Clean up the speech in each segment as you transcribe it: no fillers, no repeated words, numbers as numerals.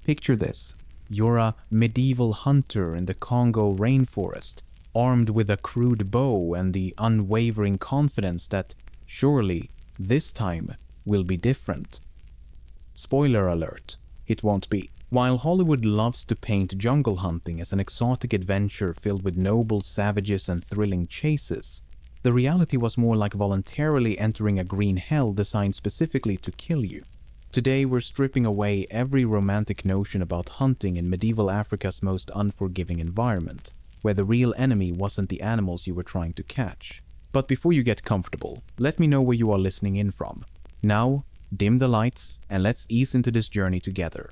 Picture this. You're a medieval hunter in the Congo Rainforest, armed with a crude bow and the unwavering confidence that, surely, this time will be different. Spoiler alert, it won't be. While Hollywood loves to paint jungle hunting as an exotic adventure filled with noble savages and thrilling chases, the reality was more like voluntarily entering a green hell designed specifically to kill you. Today we're stripping away every romantic notion about hunting in medieval Africa's most unforgiving environment, where the real enemy wasn't the animals you were trying to catch. But before you get comfortable, let me know where you are listening in from. Now, dim the lights and let's ease into this journey together.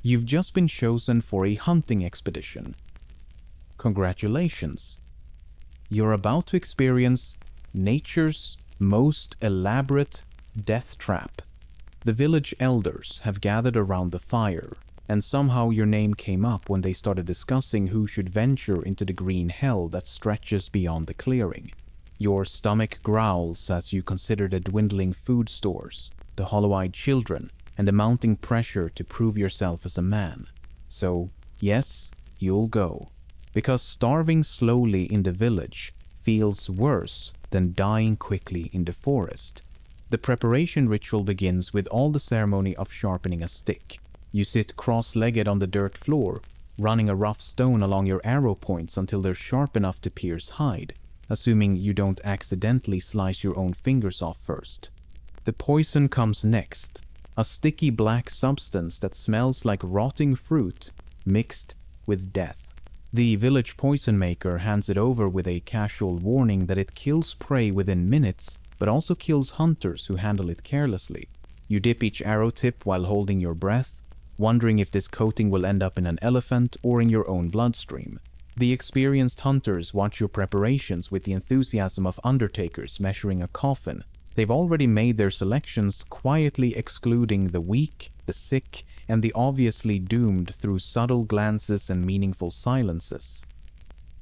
You've just been chosen for a hunting expedition. Congratulations! You're about to experience nature's most elaborate death trap. The village elders have gathered around the fire, and somehow your name came up when they started discussing who should venture into the green hell that stretches beyond the clearing. Your stomach growls as you consider the dwindling food stores, the hollow-eyed children, and the mounting pressure to prove yourself as a man. So, yes, you'll go. Because starving slowly in the village feels worse than dying quickly in the forest. The preparation ritual begins with all the ceremony of sharpening a stick. You sit cross-legged on the dirt floor, running a rough stone along your arrow points until they're sharp enough to pierce hide, assuming you don't accidentally slice your own fingers off first. The poison comes next, a sticky black substance that smells like rotting fruit mixed with death. The village poison maker hands it over with a casual warning that it kills prey within minutes, but also kills hunters who handle it carelessly. You dip each arrow tip while holding your breath, wondering if this coating will end up in an elephant or in your own bloodstream. The experienced hunters watch your preparations with the enthusiasm of undertakers measuring a coffin. They've already made their selections, quietly excluding the weak, the sick, and the obviously doomed through subtle glances and meaningful silences.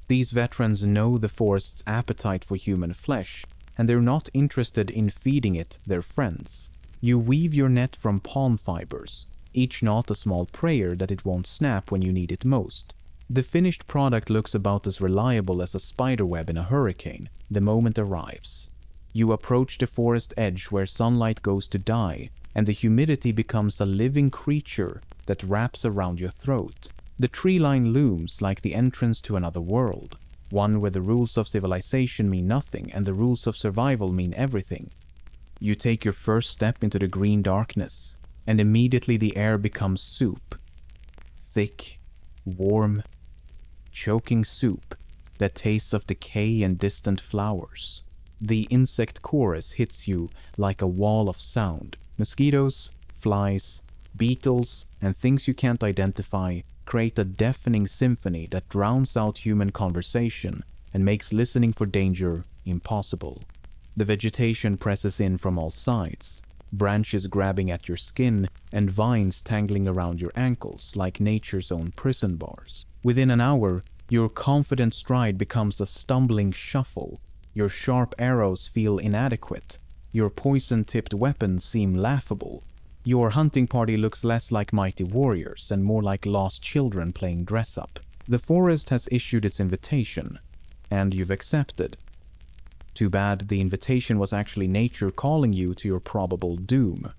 These veterans know the forest's appetite for human flesh, and they're not interested in feeding it their friends. You weave your net from palm fibers, each knot a small prayer that it won't snap when you need it most. The finished product looks about as reliable as a spiderweb in a hurricane. The moment arrives. You approach the forest edge where sunlight goes to die, and the humidity becomes a living creature that wraps around your throat. The tree line looms like the entrance to another world, one where the rules of civilization mean nothing and the rules of survival mean everything. You take your first step into the green darkness, and immediately the air becomes soup. Thick, warm, choking soup that tastes of decay and distant flowers. The insect chorus hits you like a wall of sound. Mosquitoes, flies, beetles, and things you can't identify create a deafening symphony that drowns out human conversation and makes listening for danger impossible. The vegetation presses in from all sides, branches grabbing at your skin and vines tangling around your ankles like nature's own prison bars. Within an hour, your confident stride becomes a stumbling shuffle. Your sharp arrows feel inadequate. Your poison-tipped weapons seem laughable. Your hunting party looks less like mighty warriors and more like lost children playing dress-up. The forest has issued its invitation, and you've accepted. Too bad the invitation was actually nature calling you to your probable doom.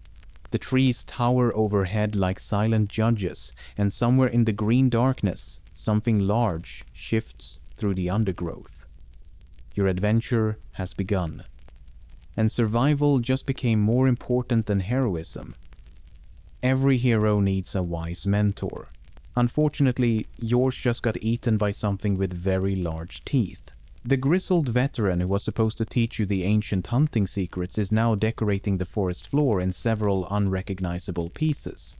The trees tower overhead like silent judges, and somewhere in the green darkness, something large shifts through the undergrowth. Your adventure has begun, and survival just became more important than heroism. Every hero needs a wise mentor. Unfortunately, yours just got eaten by something with very large teeth. The grizzled veteran who was supposed to teach you the ancient hunting secrets is now decorating the forest floor in several unrecognizable pieces.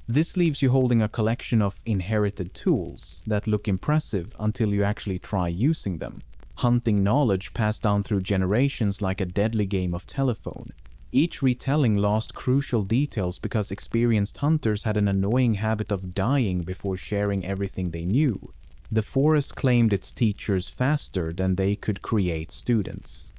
This leaves you holding a collection of inherited tools that look impressive until you actually try using them. Hunting knowledge passed down through generations like a deadly game of telephone. Each retelling lost crucial details because experienced hunters had an annoying habit of dying before sharing everything they knew. The forest claimed its teachers faster than they could create students.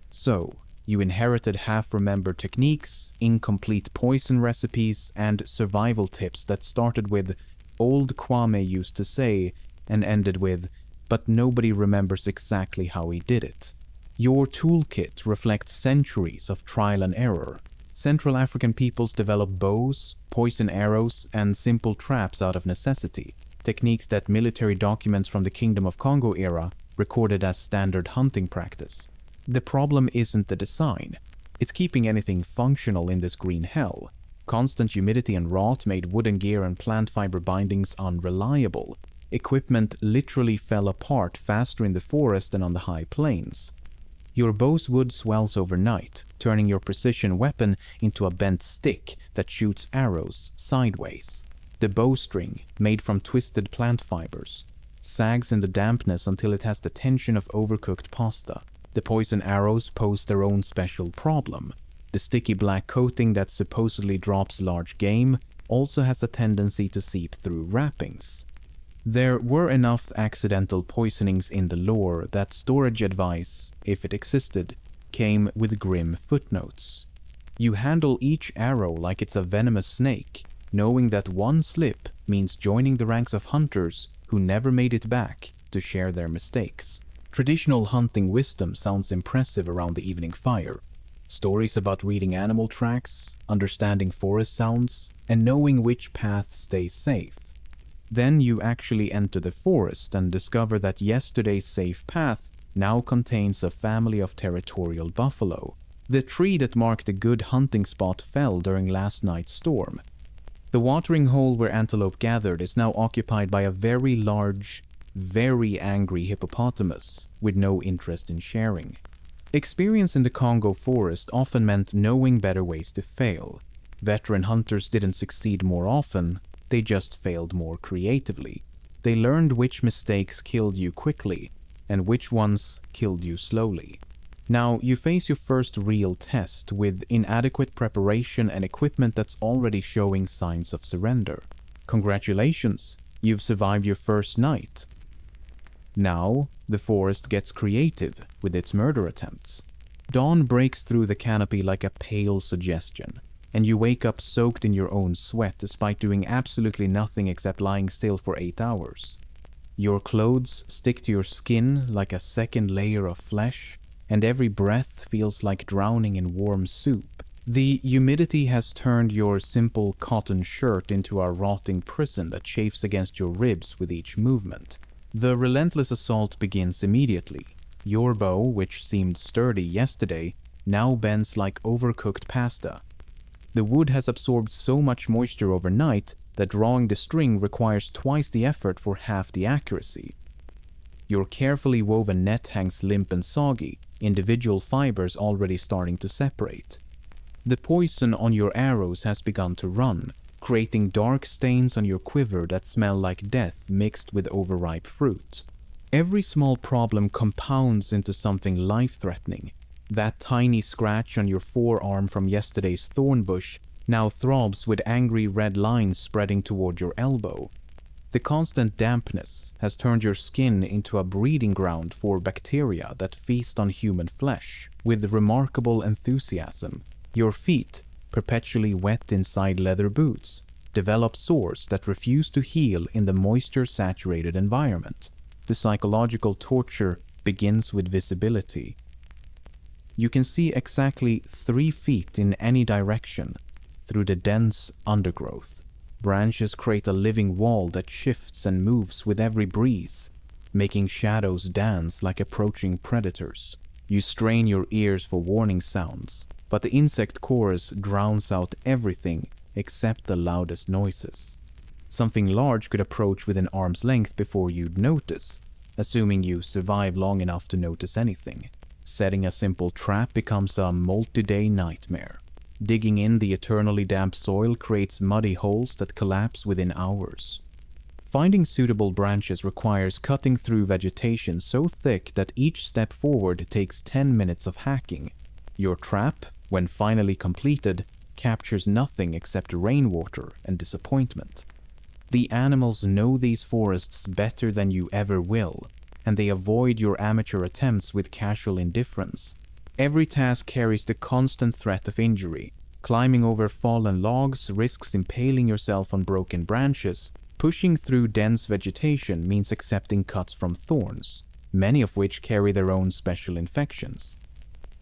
So, You inherited half-remembered techniques, incomplete poison recipes, and survival tips that started with "old Kwame used to say" and ended with "but nobody remembers exactly how he did it." Your toolkit reflects centuries of trial and error. Central African peoples developed bows, poison arrows, and simple traps out of necessity, techniques that military documents from the Kingdom of Congo era recorded as standard hunting practice. The problem isn't the design. It's keeping anything functional in this green hell. Constant humidity and rot made wooden gear and plant fiber bindings unreliable. Equipment literally fell apart faster in the forest than on the high plains. Your bow's wood swells overnight, turning your precision weapon into a bent stick that shoots arrows sideways. The bowstring, made from twisted plant fibers, sags in the dampness until it has the tension of overcooked pasta. The poison arrows pose their own special problem. The sticky black coating that supposedly drops large game also has a tendency to seep through wrappings. There were enough accidental poisonings in the lore that storage advice, if it existed, came with grim footnotes. You handle each arrow like it's a venomous snake, knowing that one slip means joining the ranks of hunters who never made it back to share their mistakes. Traditional hunting wisdom sounds impressive around the evening fire. Stories about reading animal tracks, understanding forest sounds, and knowing which path stays safe. Then you actually enter the forest and discover that yesterday's safe path now contains a family of territorial buffalo. The tree that marked a good hunting spot fell during last night's storm. The watering hole where antelope gathered is now occupied by a very large, very angry hippopotamus with no interest in sharing. Experience in the Congo forest often meant knowing better ways to fail. Veteran hunters didn't succeed more often, they just failed more creatively. They learned which mistakes killed you quickly and which ones killed you slowly. Now you face your first real test with inadequate preparation and equipment that's already showing signs of surrender. Congratulations, you've survived your first night. Now, the forest gets creative with its murder attempts. Dawn breaks through the canopy like a pale suggestion, and you wake up soaked in your own sweat despite doing absolutely nothing except lying still for 8 hours. Your clothes stick to your skin like a second layer of flesh, and every breath feels like drowning in warm soup. The humidity has turned your simple cotton shirt into a rotting prison that chafes against your ribs with each movement. The relentless assault begins immediately. Your bow, which seemed sturdy yesterday, now bends like overcooked pasta. The wood has absorbed so much moisture overnight that drawing the string requires twice the effort for half the accuracy. Your carefully woven net hangs limp and soggy, individual fibers already starting to separate. The poison on your arrows has begun to run, creating dark stains on your quiver that smell like death mixed with overripe fruit. Every small problem compounds into something life-threatening. That tiny scratch on your forearm from yesterday's thorn bush now throbs with angry red lines spreading toward your elbow. The constant dampness has turned your skin into a breeding ground for bacteria that feast on human flesh with remarkable enthusiasm. Your feet, perpetually wet inside leather boots, develop sores that refuse to heal in the moisture-saturated environment. The psychological torture begins with visibility. You can see exactly 3 feet in any direction through the dense undergrowth. Branches create a living wall that shifts and moves with every breeze, making shadows dance like approaching predators. You strain your ears for warning sounds, but the insect chorus drowns out everything except the loudest noises. Something large could approach within arm's length before you'd notice, assuming you survive long enough to notice anything. Setting a simple trap becomes a multi-day nightmare. Digging in the eternally damp soil creates muddy holes that collapse within hours. Finding suitable branches requires cutting through vegetation so thick that each step forward takes 10 minutes of hacking. Your trap, when finally completed, captures nothing except rainwater and disappointment. The animals know these forests better than you ever will, and they avoid your amateur attempts with casual indifference. Every task carries the constant threat of injury. Climbing over fallen logs risks impaling yourself on broken branches. Pushing through dense vegetation means accepting cuts from thorns, many of which carry their own special infections.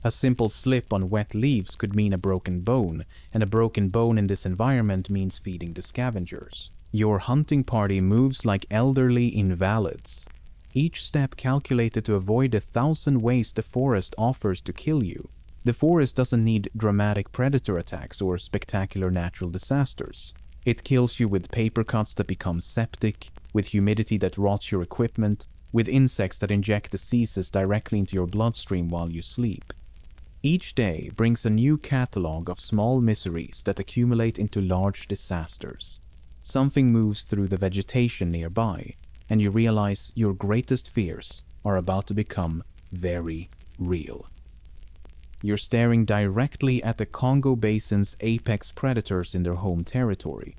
A simple slip on wet leaves could mean a broken bone, and a broken bone in this environment means feeding the scavengers. Your hunting party moves like elderly invalids, each step calculated to avoid 1,000 ways the forest offers to kill you. The forest doesn't need dramatic predator attacks or spectacular natural disasters. It kills you with paper cuts that become septic, with humidity that rots your equipment, with insects that inject diseases directly into your bloodstream while you sleep. Each day brings a new catalog of small miseries that accumulate into large disasters. Something moves through the vegetation nearby, and you realize your greatest fears are about to become very real. You're staring directly at the Congo Basin's apex predators in their home territory.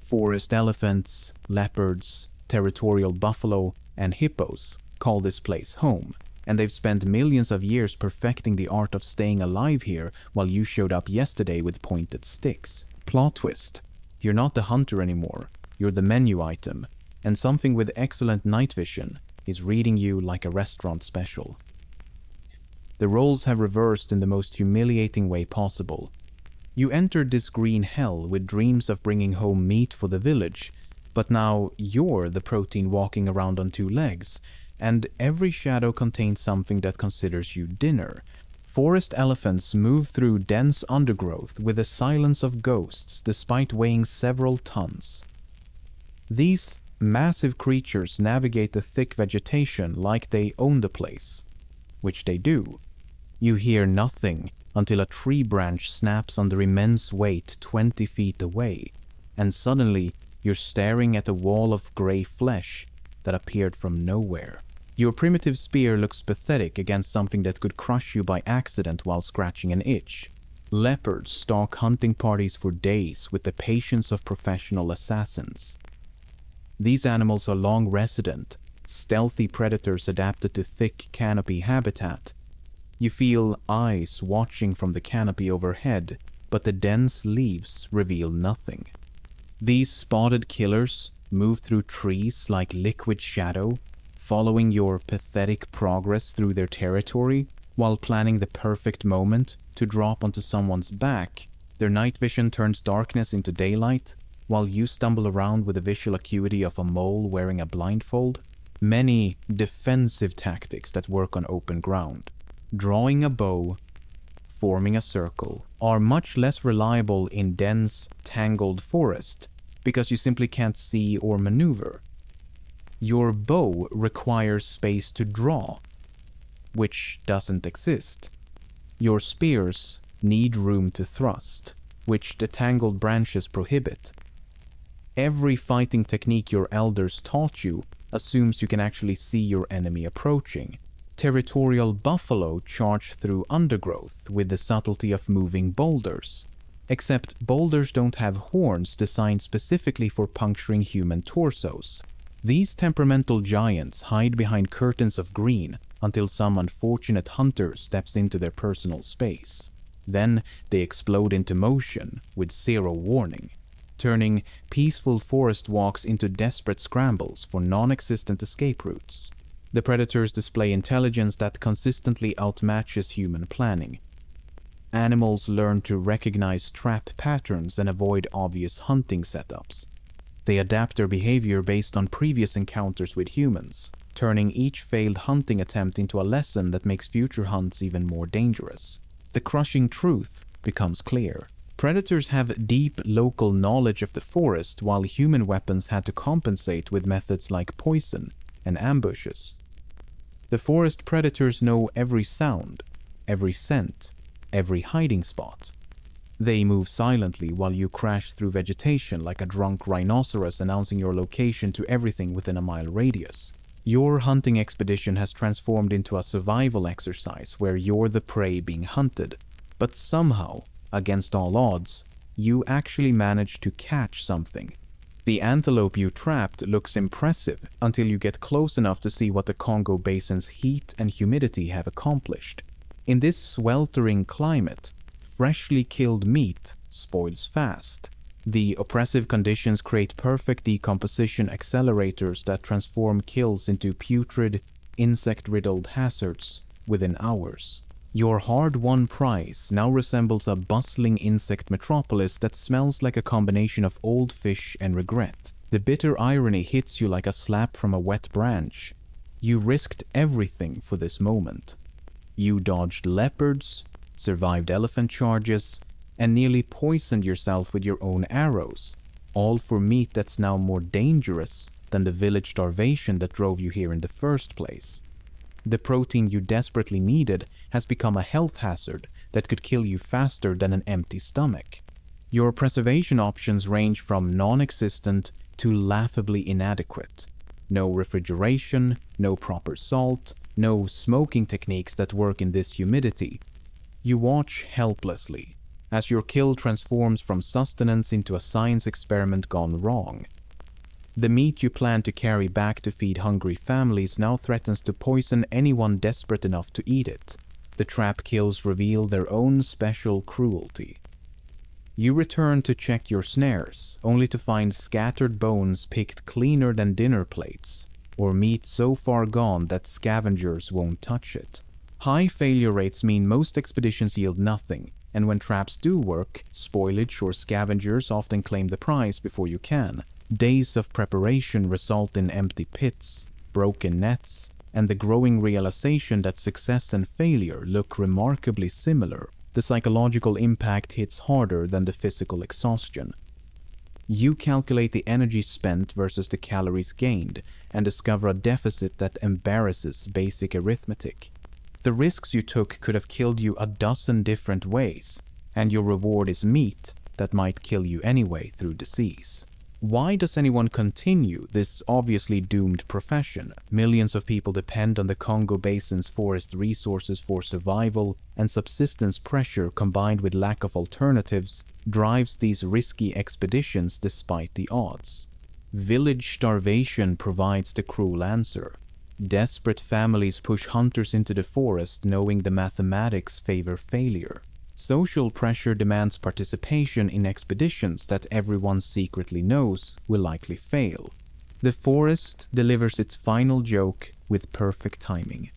Forest elephants, leopards, territorial buffalo, and hippos call this place home, and they've spent millions of years perfecting the art of staying alive here while you showed up yesterday with pointed sticks. Plot twist. You're not the hunter anymore, you're the menu item, and something with excellent night vision is reading you like a restaurant special. The roles have reversed in the most humiliating way possible. You entered this green hell with dreams of bringing home meat for the village, but now you're the protein walking around on 2 legs, and every shadow contains something that considers you dinner. Forest elephants move through dense undergrowth with the silence of ghosts despite weighing several tons. These massive creatures navigate the thick vegetation like they own the place, which they do. You hear nothing until a tree branch snaps under immense weight 20 feet away, and suddenly you're staring at a wall of gray flesh that appeared from nowhere. Your primitive spear looks pathetic against something that could crush you by accident while scratching an itch. Leopards stalk hunting parties for days with the patience of professional assassins. These animals are long resident, stealthy predators adapted to thick canopy habitat. You feel eyes watching from the canopy overhead, but the dense leaves reveal nothing. These spotted killers move through trees like liquid shadow, following your pathetic progress through their territory while planning the perfect moment to drop onto someone's back. Their night vision turns darkness into daylight, while you stumble around with the visual acuity of a mole wearing a blindfold. Many defensive tactics that work on open ground, drawing a bow, forming a circle, are much less reliable in dense, tangled forest because you simply can't see or maneuver. Your bow requires space to draw, which doesn't exist. Your spears need room to thrust, which the tangled branches prohibit. Every fighting technique your elders taught you assumes you can actually see your enemy approaching. Territorial buffalo charge through undergrowth with the subtlety of moving boulders, except boulders don't have horns designed specifically for puncturing human torsos. These temperamental giants hide behind curtains of green until some unfortunate hunter steps into their personal space. Then they explode into motion with zero warning, turning peaceful forest walks into desperate scrambles for non-existent escape routes. The predators display intelligence that consistently outmatches human planning. Animals learn to recognize trap patterns and avoid obvious hunting setups. They adapt their behavior based on previous encounters with humans, turning each failed hunting attempt into a lesson that makes future hunts even more dangerous. The crushing truth becomes clear. Predators have deep local knowledge of the forest, while human weapons had to compensate with methods like poison and ambushes. The forest predators know every sound, every scent, every hiding spot. They move silently while you crash through vegetation like a drunk rhinoceros announcing your location to everything within a mile radius. Your hunting expedition has transformed into a survival exercise where you're the prey being hunted, but somehow, against all odds, you actually manage to catch something. The antelope you trapped looks impressive until you get close enough to see what the Congo Basin's heat and humidity have accomplished. In this sweltering climate, freshly killed meat spoils fast. The oppressive conditions create perfect decomposition accelerators that transform kills into putrid, insect-riddled hazards within hours. Your hard-won prize now resembles a bustling insect metropolis that smells like a combination of old fish and regret. The bitter irony hits you like a slap from a wet branch. You risked everything for this moment. You dodged leopards, survived elephant charges, and nearly poisoned yourself with your own arrows, all for meat that's now more dangerous than the village starvation that drove you here in the first place. The protein you desperately needed has become a health hazard that could kill you faster than an empty stomach. Your preservation options range from non-existent to laughably inadequate. No refrigeration, no proper salt, no smoking techniques that work in this humidity. You watch helplessly as your kill transforms from sustenance into a science experiment gone wrong. The meat you plan to carry back to feed hungry families now threatens to poison anyone desperate enough to eat it. The trap kills reveal their own special cruelty. You return to check your snares, only to find scattered bones picked cleaner than dinner plates, or meat so far gone that scavengers won't touch it. High failure rates mean most expeditions yield nothing, and when traps do work, spoilage or scavengers often claim the prize before you can. Days of preparation result in empty pits, broken nets, and the growing realization that success and failure look remarkably similar. The psychological impact hits harder than the physical exhaustion. You calculate the energy spent versus the calories gained and discover a deficit that embarrasses basic arithmetic. The risks you took could have killed you a dozen different ways, and your reward is meat that might kill you anyway through disease. Why does anyone continue this obviously doomed profession? Millions of people depend on the Congo Basin's forest resources for survival, and subsistence pressure combined with lack of alternatives drives these risky expeditions despite the odds. Village starvation provides the cruel answer. Desperate families push hunters into the forest knowing the mathematics favor failure. Social pressure demands participation in expeditions that everyone secretly knows will likely fail. The forest delivers its final joke with perfect timing.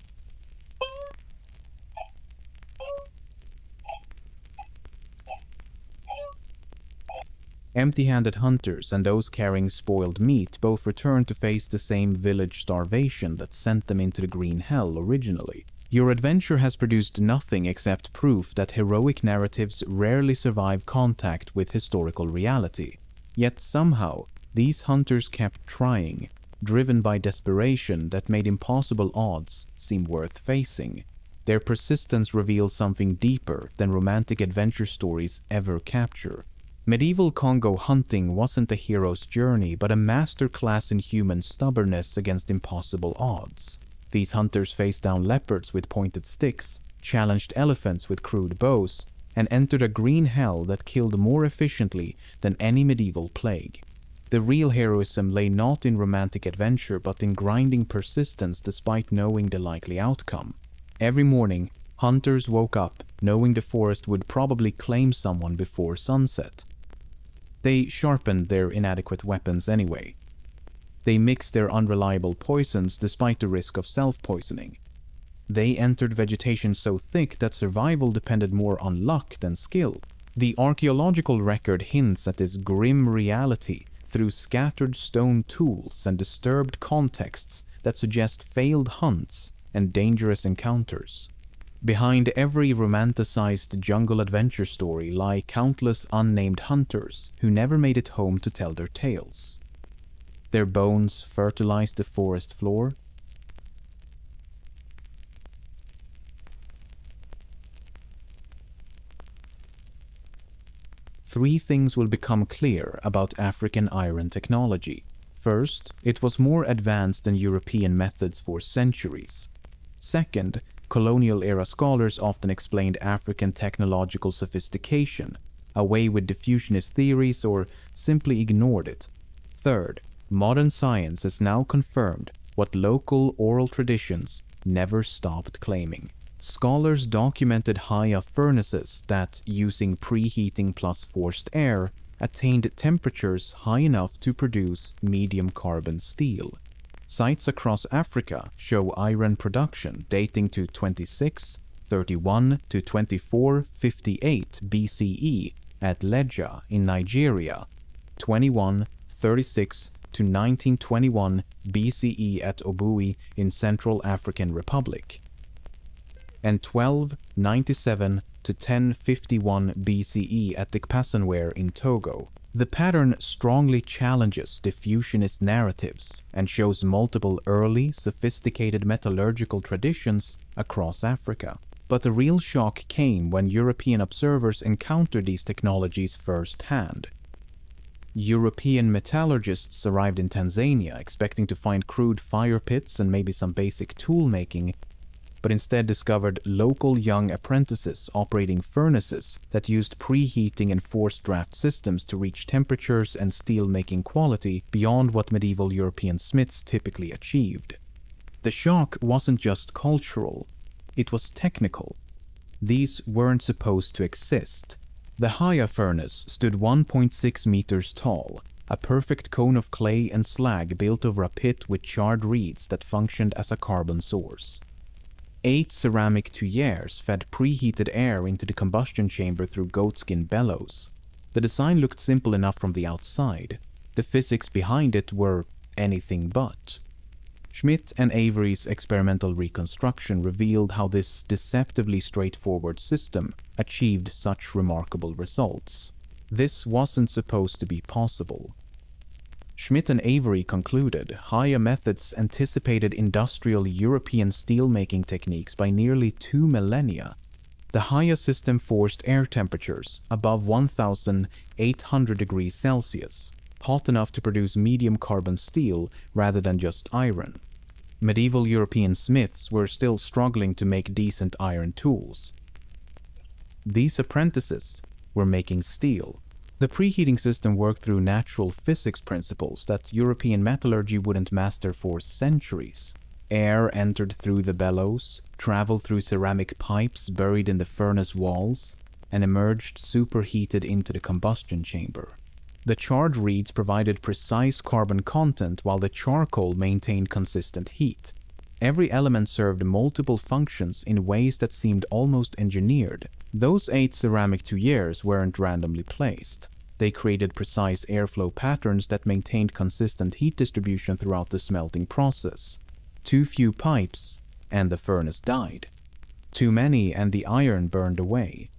Empty-handed hunters and those carrying spoiled meat both return to face the same village starvation that sent them into the green hell originally. Your adventure has produced nothing except proof that heroic narratives rarely survive contact with historical reality. Yet somehow, these hunters kept trying, driven by desperation that made impossible odds seem worth facing. Their persistence reveals something deeper than romantic adventure stories ever capture. Medieval Congo hunting wasn't a hero's journey, but a masterclass in human stubbornness against impossible odds. These hunters faced down leopards with pointed sticks, challenged elephants with crude bows, and entered a green hell that killed more efficiently than any medieval plague. The real heroism lay not in romantic adventure but in grinding persistence despite knowing the likely outcome. Every morning, hunters woke up knowing the forest would probably claim someone before sunset. They sharpened their inadequate weapons anyway. They mixed their unreliable poisons despite the risk of self-poisoning. They entered vegetation so thick that survival depended more on luck than skill. The archaeological record hints at this grim reality through scattered stone tools and disturbed contexts that suggest failed hunts and dangerous encounters. Behind every romanticized jungle adventure story lie countless unnamed hunters who never made it home to tell their tales. Their bones fertilize the forest floor. Three things will become clear about African iron technology. First, it was more advanced than European methods for centuries. Second, colonial-era scholars often explained African technological sophistication, away with diffusionist theories, or simply ignored it. Third, modern science has now confirmed what local oral traditions never stopped claiming. Scholars documented Haya furnaces that, using preheating plus forced air, attained temperatures high enough to produce medium carbon steel. Sites across Africa show iron production dating to 2631 to 2458 BCE at Leja in Nigeria, 2136 to 1921 BCE at Obui in Central African Republic, and 1297 to 1051 BCE at Dikpasanwere in Togo. The pattern strongly challenges diffusionist narratives and shows multiple early, sophisticated metallurgical traditions across Africa. But the real shock came when European observers encountered these technologies firsthand. European metallurgists arrived in Tanzania expecting to find crude fire pits and maybe some basic tool making, but instead discovered local young apprentices operating furnaces that used preheating and forced draft systems to reach temperatures and steel-making quality beyond what medieval European smiths typically achieved. The shock wasn't just cultural, it was technical. These weren't supposed to exist. The Haya furnace stood 1.6 meters tall, a perfect cone of clay and slag built over a pit with charred reeds that functioned as a carbon source. 8 ceramic tuyères fed preheated air into the combustion chamber through goatskin bellows. The design looked simple enough from the outside. The physics behind it were anything but. Schmidt and Avery's experimental reconstruction revealed how this deceptively straightforward system achieved such remarkable results. This wasn't supposed to be possible. Schmidt and Avery concluded Haya methods anticipated industrial European steelmaking techniques by nearly 2 millennia. The Haya system forced air temperatures above 1,800 degrees Celsius, hot enough to produce medium carbon steel rather than just iron. Medieval European smiths were still struggling to make decent iron tools. These apprentices were making steel. The preheating system worked through natural physics principles that European metallurgy wouldn't master for centuries. Air entered through the bellows, traveled through ceramic pipes buried in the furnace walls, and emerged superheated into the combustion chamber. The charred reeds provided precise carbon content while the charcoal maintained consistent heat. Every element served multiple functions in ways that seemed almost engineered. Those 8 ceramic tuyères weren't randomly placed. They created precise airflow patterns that maintained consistent heat distribution throughout the smelting process. Too few pipes, and the furnace died. Too many, and the iron burned away.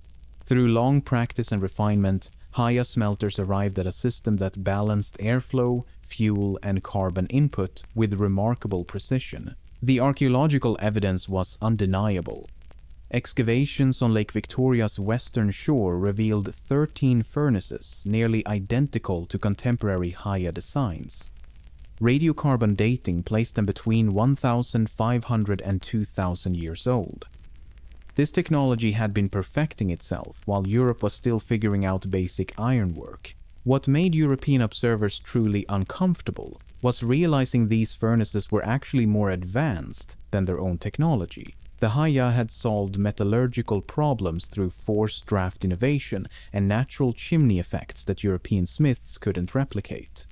Through long practice and refinement, Haya smelters arrived at a system that balanced airflow, fuel, and carbon input with remarkable precision. The archaeological evidence was undeniable. Excavations on Lake Victoria's western shore revealed 13 furnaces nearly identical to contemporary Haya designs. Radiocarbon dating placed them between 1,500 and 2,000 years old. This technology had been perfecting itself while Europe was still figuring out basic ironwork. What made European observers truly uncomfortable was realizing these furnaces were actually more advanced than their own technology. The Haya had solved metallurgical problems through forced draft innovation and natural chimney effects that European smiths couldn't replicate.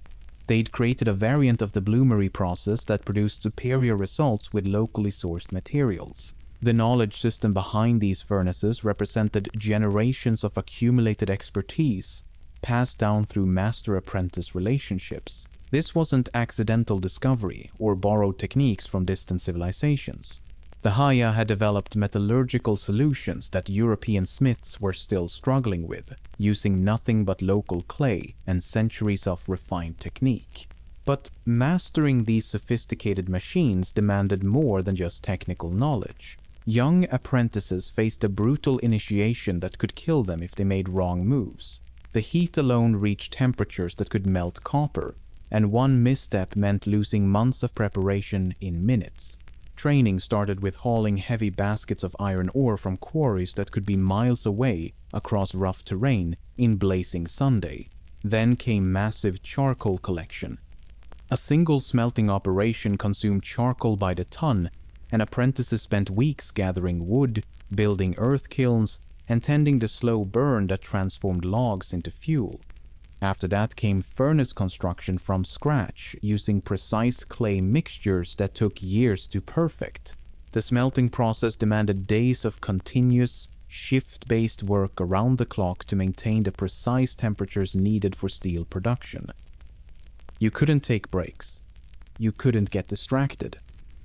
They'd created a variant of the bloomery process that produced superior results with locally sourced materials. The knowledge system behind these furnaces represented generations of accumulated expertise, passed down through master-apprentice relationships. This wasn't accidental discovery or borrowed techniques from distant civilizations. The Haya had developed metallurgical solutions that European smiths were still struggling with, using nothing but local clay and centuries of refined technique. But mastering these sophisticated machines demanded more than just technical knowledge. Young apprentices faced a brutal initiation that could kill them if they made wrong moves. The heat alone reached temperatures that could melt copper, and one misstep meant losing months of preparation in minutes. Training started with hauling heavy baskets of iron ore from quarries that could be miles away across rough terrain in blazing Sunday. Then came massive charcoal collection. A single smelting operation consumed charcoal by the ton, and apprentices spent weeks gathering wood, building earth kilns, and tending the slow burn that transformed logs into fuel. After that came furnace construction from scratch, using precise clay mixtures that took years to perfect. The smelting process demanded days of continuous, shift-based work around the clock to maintain the precise temperatures needed for steel production. You couldn't take breaks. You couldn't get distracted.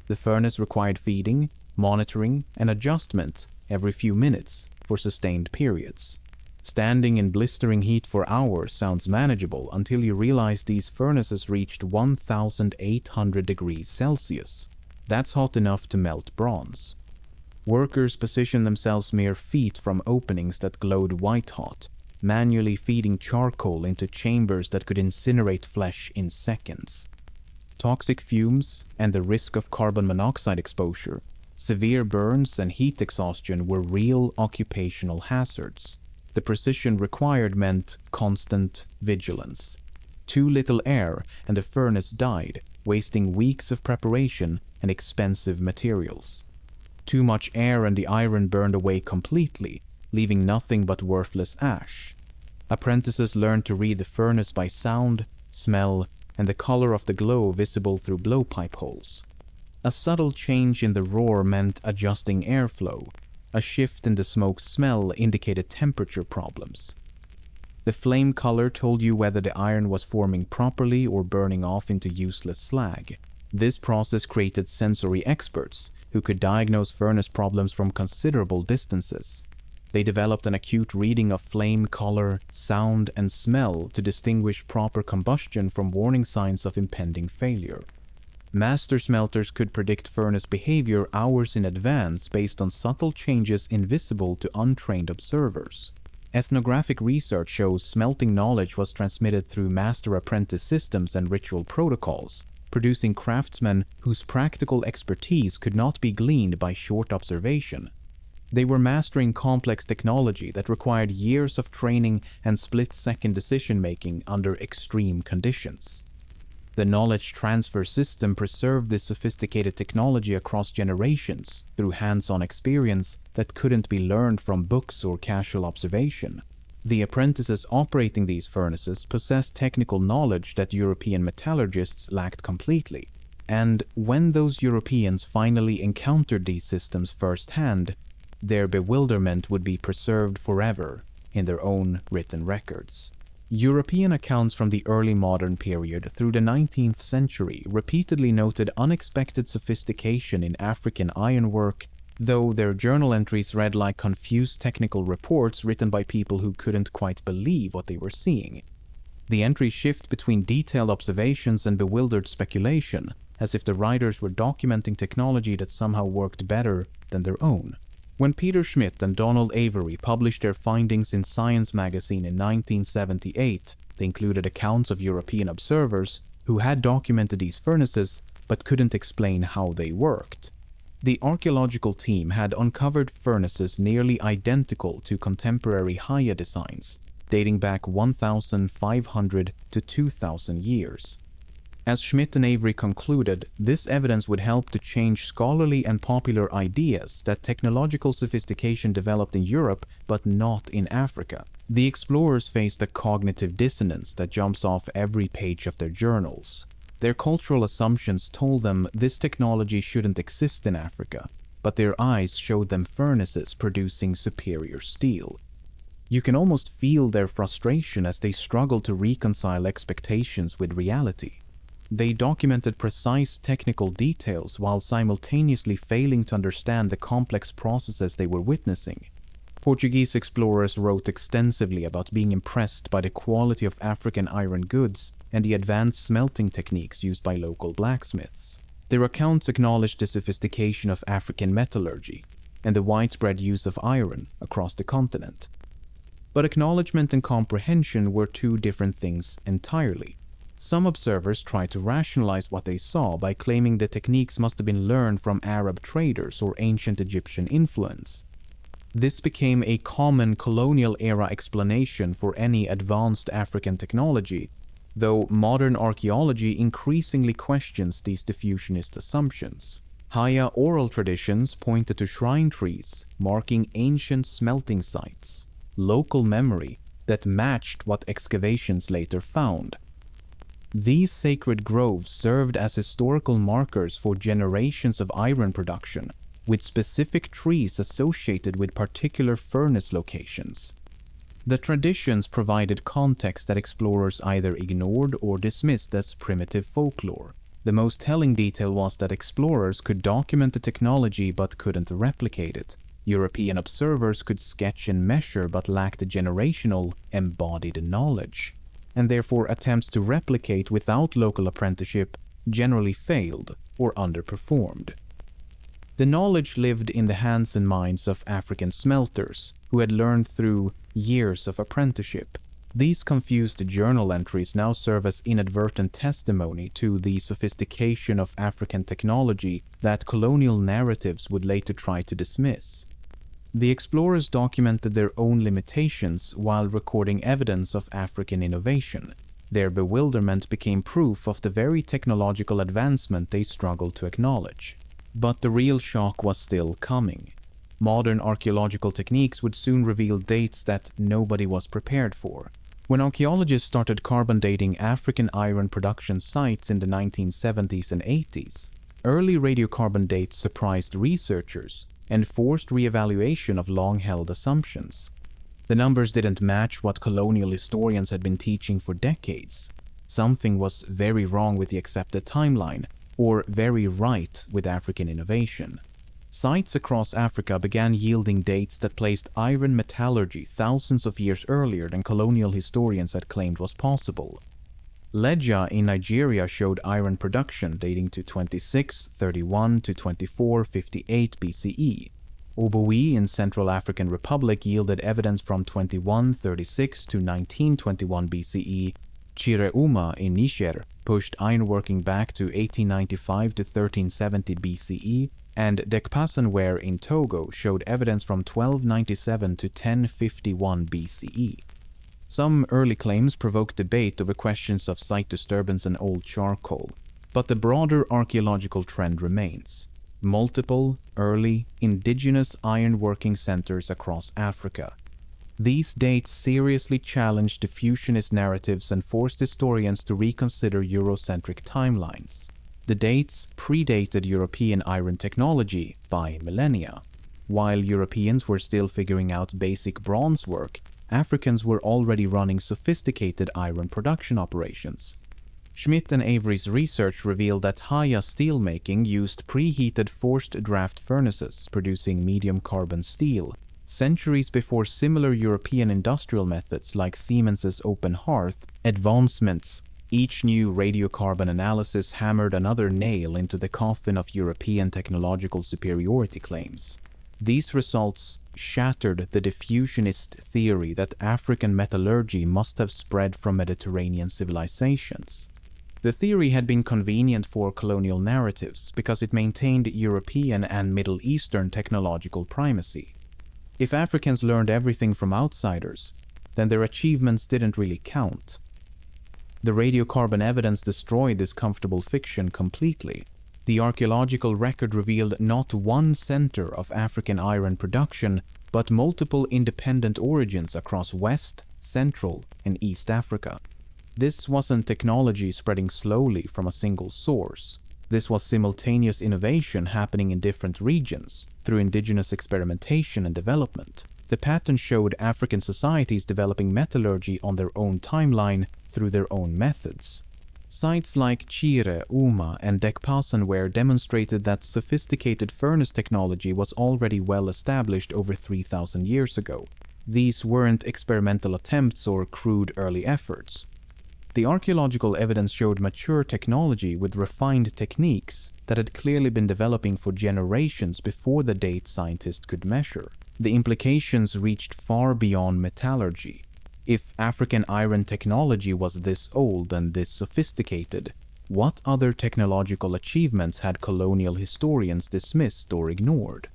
The furnace required feeding, monitoring, and adjustment every few minutes for sustained periods. Standing in blistering heat for hours sounds manageable until you realize these furnaces reached 1,800 degrees Celsius. That's hot enough to melt bronze. Workers positioned themselves mere feet from openings that glowed white-hot, manually feeding charcoal into chambers that could incinerate flesh in seconds. Toxic fumes and the risk of carbon monoxide exposure, severe burns and heat exhaustion were real occupational hazards. The precision required meant constant vigilance. Too little air and the furnace died, wasting weeks of preparation and expensive materials. Too much air and the iron burned away completely, leaving nothing but worthless ash. Apprentices learned to read the furnace by sound, smell, and the color of the glow visible through blowpipe holes. A subtle change in the roar meant adjusting airflow. A shift in the smoke's smell indicated temperature problems. The flame color told you whether the iron was forming properly or burning off into useless slag. This process created sensory experts who could diagnose furnace problems from considerable distances. They developed an acute reading of flame color, sound, and smell to distinguish proper combustion from warning signs of impending failure. Master smelters could predict furnace behavior hours in advance based on subtle changes invisible to untrained observers. Ethnographic research shows smelting knowledge was transmitted through master-apprentice systems and ritual protocols, producing craftsmen whose practical expertise could not be gleaned by short observation. They were mastering complex technology that required years of training and split-second decision-making under extreme conditions. The knowledge transfer system preserved this sophisticated technology across generations through hands-on experience that couldn't be learned from books or casual observation. The apprentices operating these furnaces possessed technical knowledge that European metallurgists lacked completely. And when those Europeans finally encountered these systems firsthand, their bewilderment would be preserved forever in their own written records. European accounts from the early modern period through the 19th century repeatedly noted unexpected sophistication in African ironwork, though their journal entries read like confused technical reports written by people who couldn't quite believe what they were seeing. The entries shift between detailed observations and bewildered speculation, as if the writers were documenting technology that somehow worked better than their own. When Peter Schmidt and Donald Avery published their findings in Science magazine in 1978, they included accounts of European observers who had documented these furnaces but couldn't explain how they worked. The archaeological team had uncovered furnaces nearly identical to contemporary Haya designs, dating back 1,500 to 2,000 years. As Schmidt and Avery concluded, this evidence would help to change scholarly and popular ideas that technological sophistication developed in Europe but not in Africa. The explorers faced a cognitive dissonance that jumps off every page of their journals. Their cultural assumptions told them this technology shouldn't exist in Africa, but their eyes showed them furnaces producing superior steel. You can almost feel their frustration as they struggled to reconcile expectations with reality. They documented precise technical details while simultaneously failing to understand the complex processes they were witnessing. Portuguese explorers wrote extensively about being impressed by the quality of African iron goods and the advanced smelting techniques used by local blacksmiths. Their accounts acknowledged the sophistication of African metallurgy and the widespread use of iron across the continent. But acknowledgement and comprehension were two different things entirely. Some observers tried to rationalize what they saw by claiming the techniques must have been learned from Arab traders or ancient Egyptian influence. This became a common colonial-era explanation for any advanced African technology, though modern archaeology increasingly questions these diffusionist assumptions. Haya oral traditions pointed to shrine trees, marking ancient smelting sites, local memory that matched what excavations later found. These sacred groves served as historical markers for generations of iron production, with specific trees associated with particular furnace locations. The traditions provided context that explorers either ignored or dismissed as primitive folklore. The most telling detail was that explorers could document the technology but couldn't replicate it. European observers could sketch and measure but lacked generational, embodied knowledge, and therefore attempts to replicate without local apprenticeship generally failed or underperformed. The knowledge lived in the hands and minds of African smelters, who had learned through years of apprenticeship. These confused journal entries now serve as inadvertent testimony to the sophistication of African technology that colonial narratives would later try to dismiss. The explorers documented their own limitations while recording evidence of African innovation. Their bewilderment became proof of the very technological advancement they struggled to acknowledge. But the real shock was still coming. Modern archaeological techniques would soon reveal dates that nobody was prepared for. When archaeologists started carbon dating African iron production sites in the 1970s and 80s, early radiocarbon dates surprised researchers and forced re-evaluation of long-held assumptions. The numbers didn't match what colonial historians had been teaching for decades. Something was very wrong with the accepted timeline, or very right with African innovation. Sites across Africa began yielding dates that placed iron metallurgy thousands of years earlier than colonial historians had claimed was possible. Leja in Nigeria showed iron production dating to 2631 to 2458 BCE. Oboe in Central African Republic yielded evidence from 2136 to 1921 BCE. Chireuma in Niger pushed ironworking back to 1895 to 1370 BCE, and Dekpasenware in Togo showed evidence from 1297 to 1051 BCE. Some early claims provoked debate over questions of site disturbance and old charcoal, but the broader archaeological trend remains. Multiple, early, indigenous ironworking centers across Africa. These dates seriously challenged diffusionist narratives and forced historians to reconsider Eurocentric timelines. The dates predated European iron technology by millennia. While Europeans were still figuring out basic bronze work, Africans were already running sophisticated iron production operations. Schmidt and Avery's research revealed that Haya steelmaking used preheated forced draft furnaces producing medium carbon steel, centuries before similar European industrial methods like Siemens's open hearth advancements. Each new radiocarbon analysis hammered another nail into the coffin of European technological superiority claims. These results shattered the diffusionist theory that African metallurgy must have spread from Mediterranean civilizations. The theory had been convenient for colonial narratives because it maintained European and Middle Eastern technological primacy. If Africans learned everything from outsiders, then their achievements didn't really count. The radiocarbon evidence destroyed this comfortable fiction completely. The archaeological record revealed not one center of African iron production, but multiple independent origins across West, Central, and East Africa. This wasn't technology spreading slowly from a single source. This was simultaneous innovation happening in different regions through indigenous experimentation and development. The pattern showed African societies developing metallurgy on their own timeline through their own methods. Sites like Chire, Uma, and Dekpasenware demonstrated that sophisticated furnace technology was already well established over 3,000 years ago. These weren't experimental attempts or crude early efforts. The archaeological evidence showed mature technology with refined techniques that had clearly been developing for generations before the date scientists could measure. The implications reached far beyond metallurgy. If African iron technology was this old and this sophisticated, what other technological achievements had colonial historians dismissed or ignored?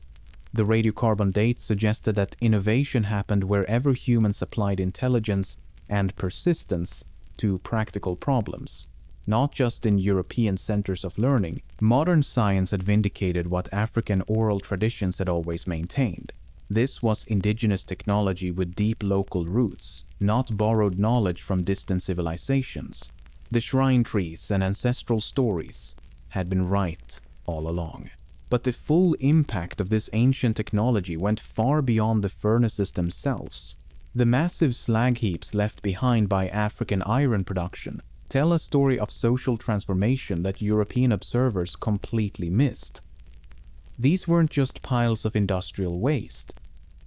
The radiocarbon dates suggested that innovation happened wherever humans applied intelligence and persistence to practical problems. not just in European centers of learning. Modern science had vindicated what African oral traditions had always maintained. This was indigenous technology with deep local roots, not borrowed knowledge from distant civilizations. The shrine trees and ancestral stories had been right all along. But the full impact of this ancient technology went far beyond the furnaces themselves. The massive slag heaps left behind by African iron production tell a story of social transformation that European observers completely missed. These weren't just piles of industrial waste.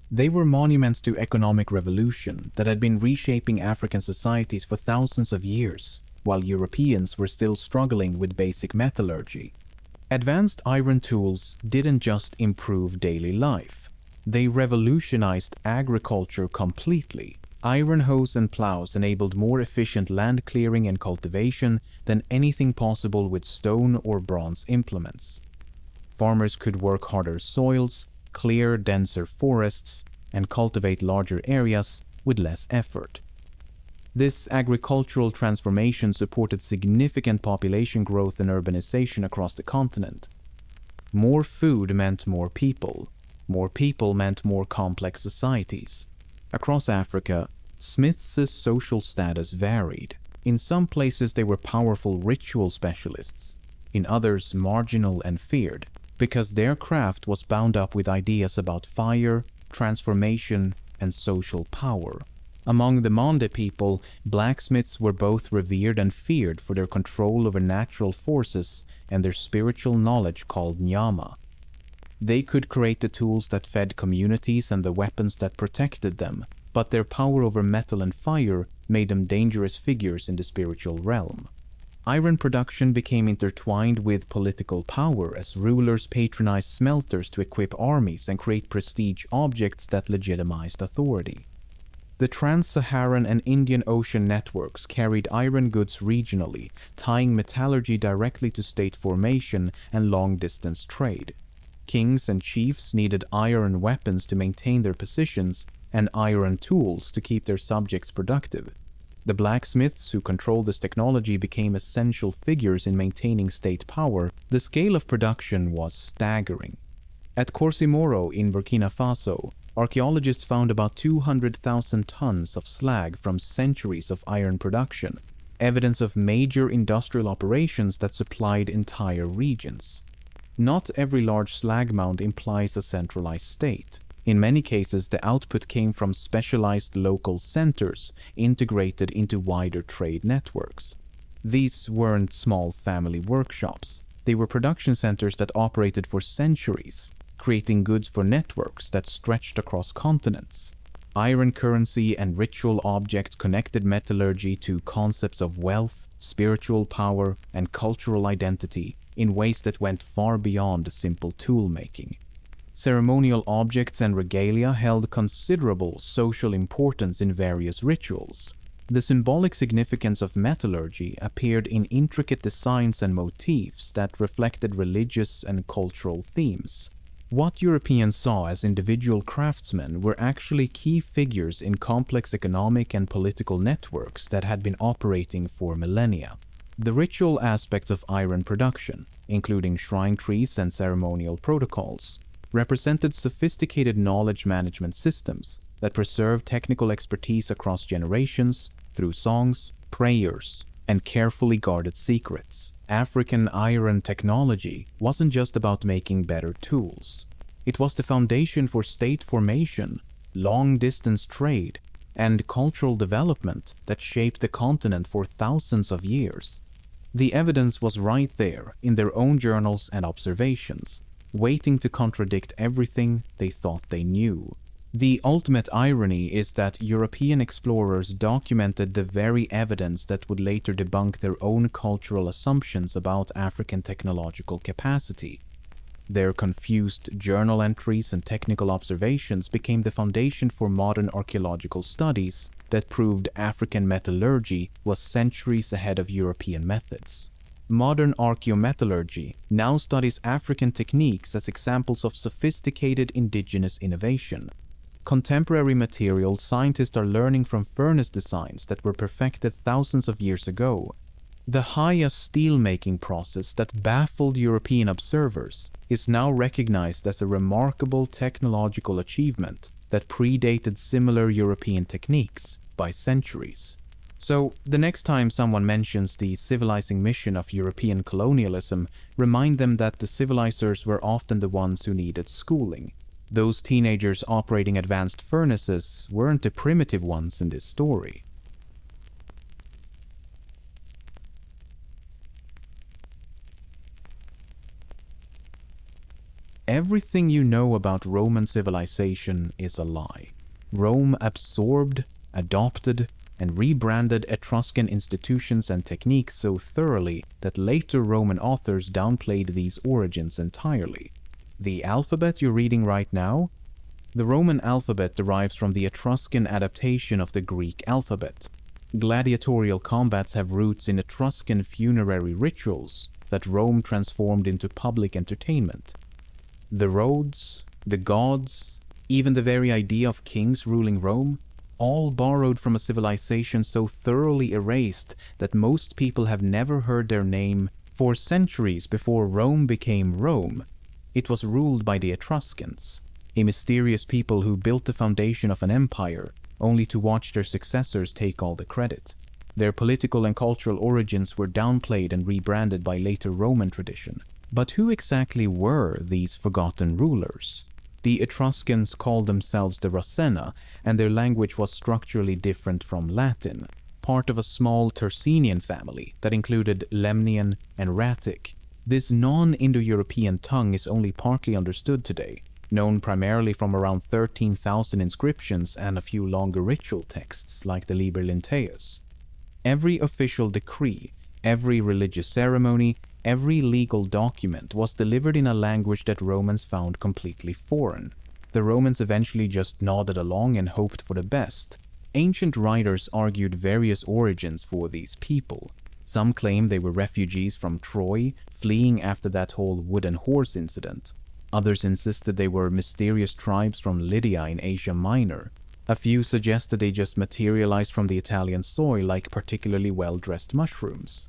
They were monuments to economic revolution that had been reshaping African societies for thousands of years, while Europeans were still struggling with basic metallurgy. Advanced iron tools didn't just improve daily life. They revolutionized agriculture completely. Iron hoes and plows enabled more efficient land clearing and cultivation than anything possible with stone or bronze implements. Farmers could work harder soils, clear denser forests, and cultivate larger areas with less effort. This agricultural transformation supported significant population growth and urbanization across the continent. More food meant more people. More people meant more complex societies. Across Africa, smiths' social status varied. In some places they were powerful ritual specialists, in others marginal and feared, because their craft was bound up with ideas about fire, transformation, and social power. Among the Mande people, blacksmiths were both revered and feared for their control over natural forces and their spiritual knowledge called nyama. They could create the tools that fed communities and the weapons that protected them, but their power over metal and fire made them dangerous figures in the spiritual realm. Iron production became intertwined with political power as rulers patronized smelters to equip armies and create prestige objects that legitimized authority. The Trans-Saharan and Indian Ocean networks carried iron goods regionally, tying metallurgy directly to state formation and long-distance trade. Kings and chiefs needed iron weapons to maintain their positions and iron tools to keep their subjects productive. The blacksmiths who controlled this technology became essential figures in maintaining state power. The scale of production was staggering. At Corsimoro in Burkina Faso, archaeologists found about 200,000 tons of slag from centuries of iron production, evidence of major industrial operations that supplied entire regions. Not every large slag mound implies a centralized state. In many cases, the output came from specialized local centers integrated into wider trade networks. These weren't small family workshops. They were production centers that operated for centuries, creating goods for networks that stretched across continents. Iron currency and ritual objects connected metallurgy to concepts of wealth, spiritual power, and cultural identity in ways that went far beyond simple tool-making. Ceremonial objects and regalia held considerable social importance in various rituals. The symbolic significance of metallurgy appeared in intricate designs and motifs that reflected religious and cultural themes. What Europeans saw as individual craftsmen were actually key figures in complex economic and political networks that had been operating for millennia. The ritual aspects of iron production, including shrine trees and ceremonial protocols, represented sophisticated knowledge management systems that preserved technical expertise across generations through songs, prayers, and carefully guarded secrets. African iron technology wasn't just about making better tools. It was the foundation for state formation, long-distance trade, and cultural development that shaped the continent for thousands of years. The evidence was right there in their own journals and observations, waiting to contradict everything they thought they knew. The ultimate irony is that European explorers documented the very evidence that would later debunk their own cultural assumptions about African technological capacity. Their confused journal entries and technical observations became the foundation for modern archaeological studies that proved African metallurgy was centuries ahead of European methods. Modern archaeometallurgy now studies African techniques as examples of sophisticated indigenous innovation. Contemporary materials scientists are learning from furnace designs that were perfected thousands of years ago. The Haya steel-making process that baffled European observers is now recognized as a remarkable technological achievement that predated similar European techniques by centuries. So, the next time someone mentions the civilizing mission of European colonialism, remind them that the civilizers were often the ones who needed schooling. Those teenagers operating advanced furnaces weren't the primitive ones in this story. Everything you know about Roman civilization is a lie. Rome absorbed, adopted, and rebranded Etruscan institutions and techniques so thoroughly that later Roman authors downplayed these origins entirely. The alphabet you're reading right now? The Roman alphabet derives from the Etruscan adaptation of the Greek alphabet. Gladiatorial combats have roots in Etruscan funerary rituals that Rome transformed into public entertainment. The roads, the gods, even the very idea of kings ruling Rome, all borrowed from a civilization so thoroughly erased that most people have never heard their name for centuries before Rome became Rome. It was ruled by the Etruscans, a mysterious people who built the foundation of an empire, only to watch their successors take all the credit. Their political and cultural origins were downplayed and rebranded by later Roman tradition. But who exactly were these forgotten rulers? The Etruscans called themselves the Ravenna, and their language was structurally different from Latin, part of a small Tersinian family that included Lemnian and Raetic. This non-Indo-European tongue is only partly understood today, known primarily from around 13,000 inscriptions and a few longer ritual texts like the Liber Linteus. Every official decree, every religious ceremony, every legal document was delivered in a language that Romans found completely foreign. The Romans eventually just nodded along and hoped for the best. Ancient writers argued various origins for these people. Some claim they were refugees from Troy, fleeing after that whole wooden horse incident. Others insisted they were mysterious tribes from Lydia in Asia Minor. A few suggested they just materialized from the Italian soil like particularly well-dressed mushrooms.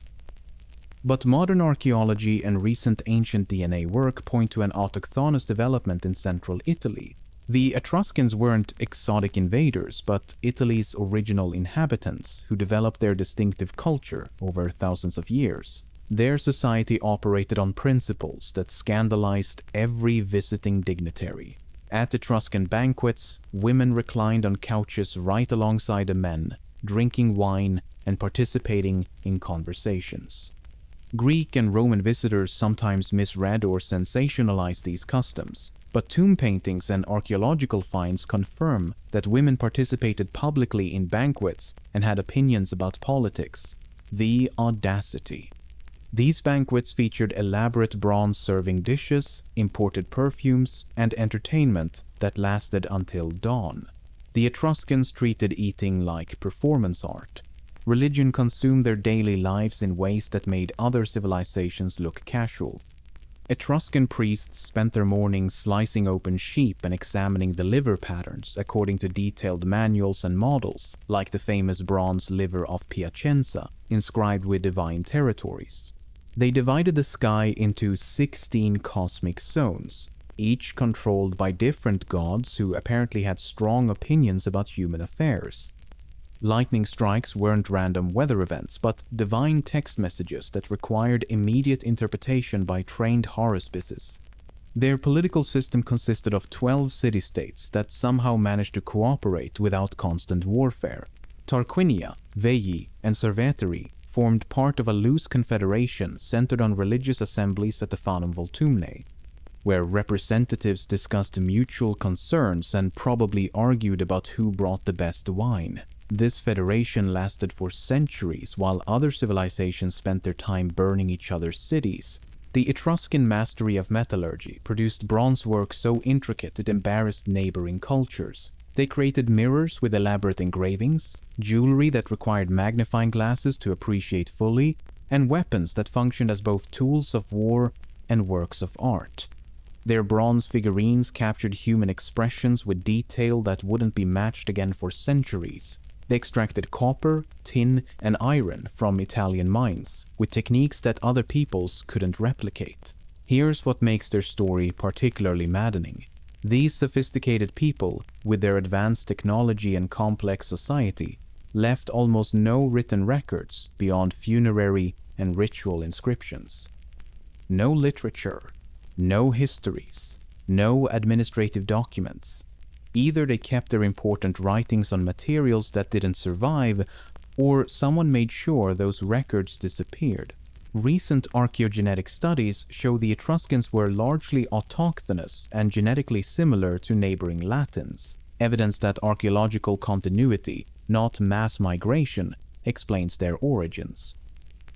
But modern archaeology and recent ancient DNA work point to an autochthonous development in central Italy. The Etruscans weren't exotic invaders, but Italy's original inhabitants who developed their distinctive culture over thousands of years. Their society operated on principles that scandalized every visiting dignitary. At Etruscan banquets, women reclined on couches right alongside the men, drinking wine and participating in conversations. Greek and Roman visitors sometimes misread or sensationalized these customs, but tomb paintings and archaeological finds confirm that women participated publicly in banquets and had opinions about politics. The audacity. These banquets featured elaborate bronze-serving dishes, imported perfumes, and entertainment that lasted until dawn. The Etruscans treated eating like performance art. Religion consumed their daily lives in ways that made other civilizations look casual. Etruscan priests spent their mornings slicing open sheep and examining the liver patterns according to detailed manuals and models, like the famous bronze liver of Piacenza, inscribed with divine territories. They divided the sky into 16 cosmic zones, each controlled by different gods who apparently had strong opinions about human affairs. Lightning strikes weren't random weather events, but divine text messages that required immediate interpretation by trained haruspices. Their political system consisted of 12 city-states that somehow managed to cooperate without constant warfare. Tarquinia, Veii, and Cerveteri formed part of a loose confederation centered on religious assemblies at the Fanum Voltumnae, where representatives discussed mutual concerns and probably argued about who brought the best wine. This federation lasted for centuries while other civilizations spent their time burning each other's cities. The Etruscan mastery of metallurgy produced bronze work so intricate it embarrassed neighboring cultures. They created mirrors with elaborate engravings, jewelry that required magnifying glasses to appreciate fully, and weapons that functioned as both tools of war and works of art. Their bronze figurines captured human expressions with detail that wouldn't be matched again for centuries. They extracted copper, tin, and iron from Italian mines with techniques that other peoples couldn't replicate. Here's what makes their story particularly maddening. These sophisticated people, with their advanced technology and complex society, left almost no written records beyond funerary and ritual inscriptions. No literature, no histories, no administrative documents. Either they kept their important writings on materials that didn't survive, or someone made sure those records disappeared. Recent archaeogenetic studies show the Etruscans were largely autochthonous and genetically similar to neighboring Latins, evidence that archaeological continuity, not mass migration, explains their origins.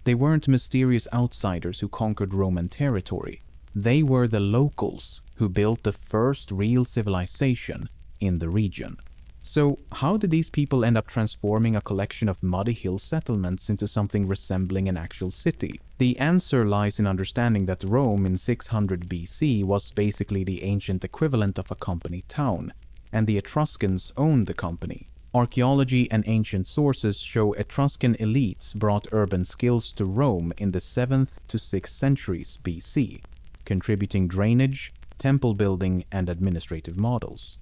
They weren't mysterious outsiders who conquered Roman territory. They were the locals who built the first real civilization in the region. So, how did these people end up transforming a collection of muddy hill settlements into something resembling an actual city? The answer lies in understanding that Rome in 600 BC was basically the ancient equivalent of a company town, and the Etruscans owned the company. Archaeology and ancient sources show Etruscan elites brought urban skills to Rome in the 7th to 6th centuries BC, contributing drainage, temple building, and administrative models.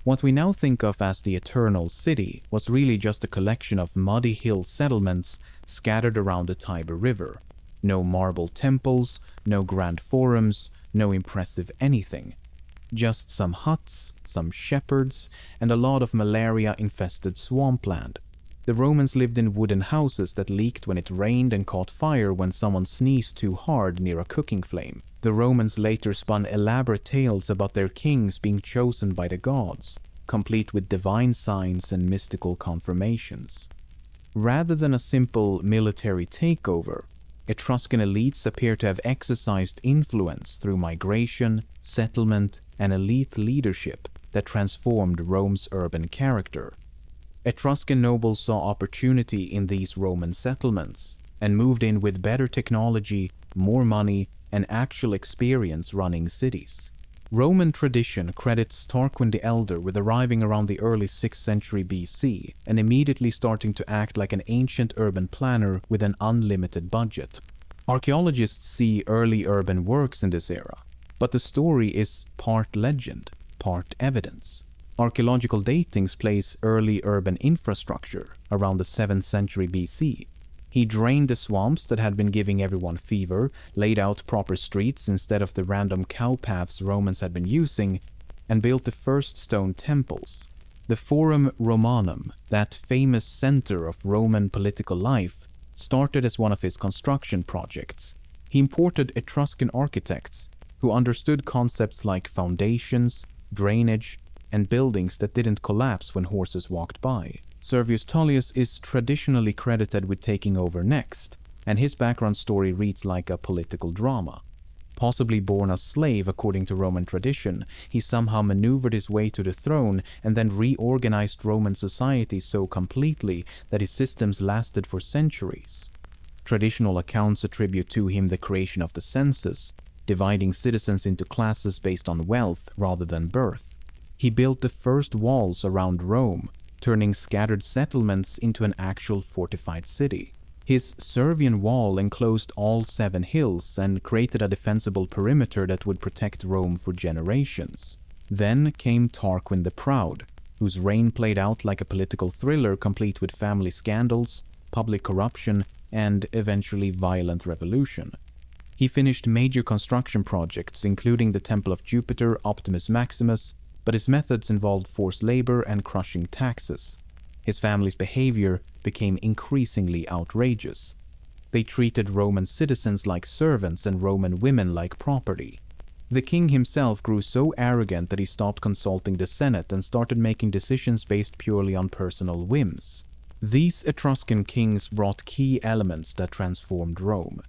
What we now think of as the Eternal City was really just a collection of muddy hill settlements scattered around the Tiber River. No marble temples, no grand forums, no impressive anything. Just some huts, some shepherds, and a lot of malaria-infested swampland. The Romans lived in wooden houses that leaked when it rained and caught fire when someone sneezed too hard near a cooking flame. The Romans later spun elaborate tales about their kings being chosen by the gods, complete with divine signs and mystical confirmations. Rather than a simple military takeover, Etruscan elites appear to have exercised influence through migration, settlement, and elite leadership that transformed Rome's urban character. Etruscan nobles saw opportunity in these Roman settlements and moved in with better technology, more money, and actual experience running cities. Roman tradition credits Tarquin the Elder with arriving around the early 6th century BC and immediately starting to act like an ancient urban planner with an unlimited budget. Archaeologists see early urban works in this era, but the story is part legend, part evidence. Archaeological datings place early urban infrastructure around the 7th century BC. He drained the swamps that had been giving everyone fever, laid out proper streets instead of the random cow paths Romans had been using, and built the first stone temples. The Forum Romanum, that famous center of Roman political life, started as one of his construction projects. He imported Etruscan architects who understood concepts like foundations, drainage, and buildings that didn't collapse when horses walked by. Servius Tullius is traditionally credited with taking over next, and his background story reads like a political drama. Possibly born a slave according to Roman tradition, he somehow maneuvered his way to the throne and then reorganized Roman society so completely that his systems lasted for centuries. Traditional accounts attribute to him the creation of the census, dividing citizens into classes based on wealth rather than birth. He built the first walls around Rome, turning scattered settlements into an actual fortified city. His Servian wall enclosed all 7 hills and created a defensible perimeter that would protect Rome for generations. Then came Tarquin the Proud, whose reign played out like a political thriller complete with family scandals, public corruption, and eventually violent revolution. He finished major construction projects including the Temple of Jupiter, Optimus Maximus, but his methods involved forced labor and crushing taxes. His family's behavior became increasingly outrageous. They treated Roman citizens like servants and Roman women like property. The king himself grew so arrogant that he stopped consulting the Senate and started making decisions based purely on personal whims. These Etruscan kings brought key elements that transformed Rome.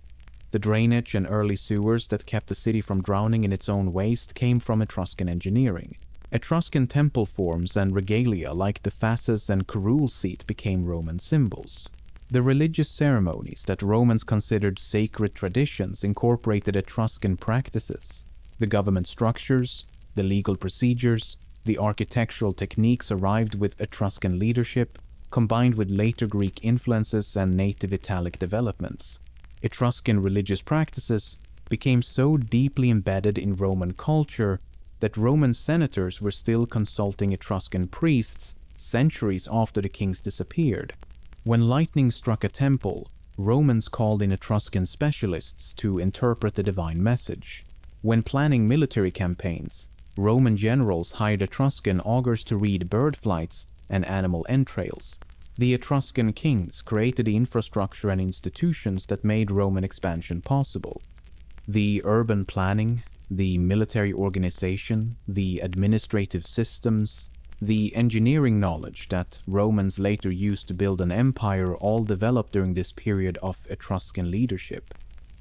The drainage and early sewers that kept the city from drowning in its own waste came from Etruscan engineering. Etruscan temple forms and regalia like the fasces and curule seat became Roman symbols. The religious ceremonies that Romans considered sacred traditions incorporated Etruscan practices. The government structures, the legal procedures, the architectural techniques arrived with Etruscan leadership, combined with later Greek influences and native Italic developments. Etruscan religious practices became so deeply embedded in Roman culture that Roman senators were still consulting Etruscan priests centuries after the kings disappeared. When lightning struck a temple, Romans called in Etruscan specialists to interpret the divine message. When planning military campaigns, Roman generals hired Etruscan augurs to read bird flights and animal entrails. The Etruscan kings created the infrastructure and institutions that made Roman expansion possible. The urban planning, the military organization, the administrative systems, the engineering knowledge that Romans later used to build an empire all developed during this period of Etruscan leadership.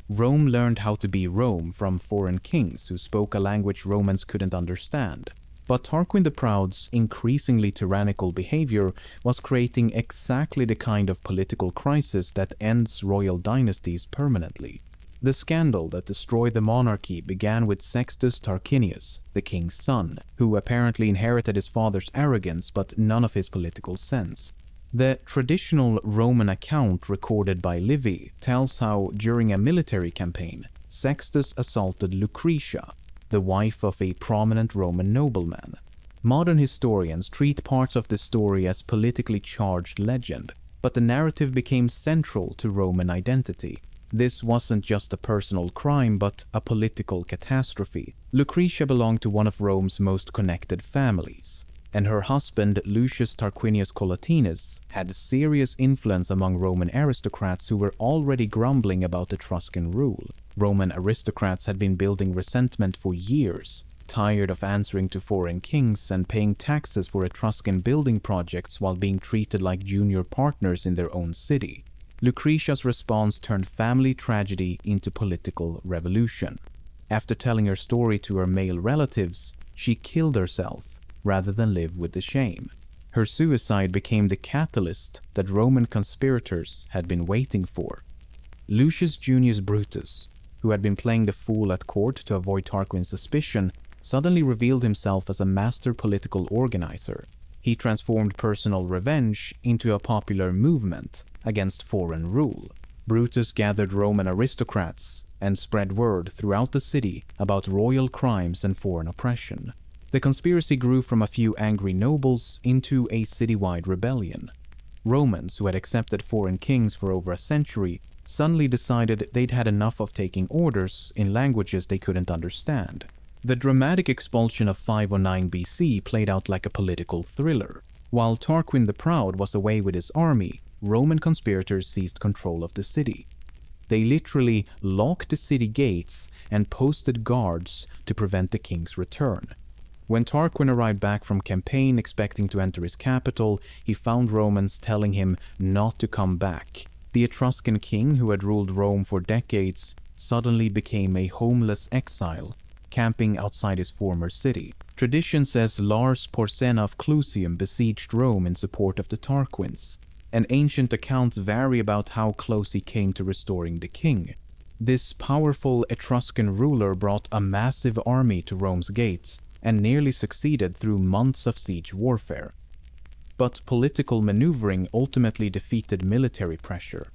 Rome learned how to be Rome from foreign kings who spoke a language Romans couldn't understand. But Tarquin the Proud's increasingly tyrannical behavior was creating exactly the kind of political crisis that ends royal dynasties permanently. The scandal that destroyed the monarchy began with Sextus Tarquinius, the king's son, who apparently inherited his father's arrogance but none of his political sense. The traditional Roman account recorded by Livy tells how, during a military campaign, Sextus assaulted Lucretia, the wife of a prominent Roman nobleman. Modern historians treat parts of this story as politically charged legend, but the narrative became central to Roman identity. This wasn't just a personal crime, but a political catastrophe. Lucretia belonged to one of Rome's most connected families, and her husband, Lucius Tarquinius Collatinus, had serious influence among Roman aristocrats who were already grumbling about Etruscan rule. Roman aristocrats had been building resentment for years, tired of answering to foreign kings and paying taxes for Etruscan building projects while being treated like junior partners in their own city. Lucretia's response turned family tragedy into political revolution. After telling her story to her male relatives, she killed herself rather than live with the shame. Her suicide became the catalyst that Roman conspirators had been waiting for. Lucius Junius Brutus, who had been playing the fool at court to avoid Tarquin's suspicion, suddenly revealed himself as a master political organizer. He transformed personal revenge into a popular movement against foreign rule. Brutus gathered Roman aristocrats and spread word throughout the city about royal crimes and foreign oppression. The conspiracy grew from a few angry nobles into a citywide rebellion. Romans, who had accepted foreign kings for over a century, suddenly decided they'd had enough of taking orders in languages they couldn't understand. The dramatic expulsion of 509 BC played out like a political thriller. While Tarquin the Proud was away with his army, Roman conspirators seized control of the city. They literally locked the city gates and posted guards to prevent the king's return. When Tarquin arrived back from campaign expecting to enter his capital, he found Romans telling him not to come back. The Etruscan king, who had ruled Rome for decades, suddenly became a homeless exile, camping outside his former city. Tradition says Lars Porsena of Clusium besieged Rome in support of the Tarquins, and ancient accounts vary about how close he came to restoring the king. This powerful Etruscan ruler brought a massive army to Rome's gates and nearly succeeded through months of siege warfare. But political maneuvering ultimately defeated military pressure.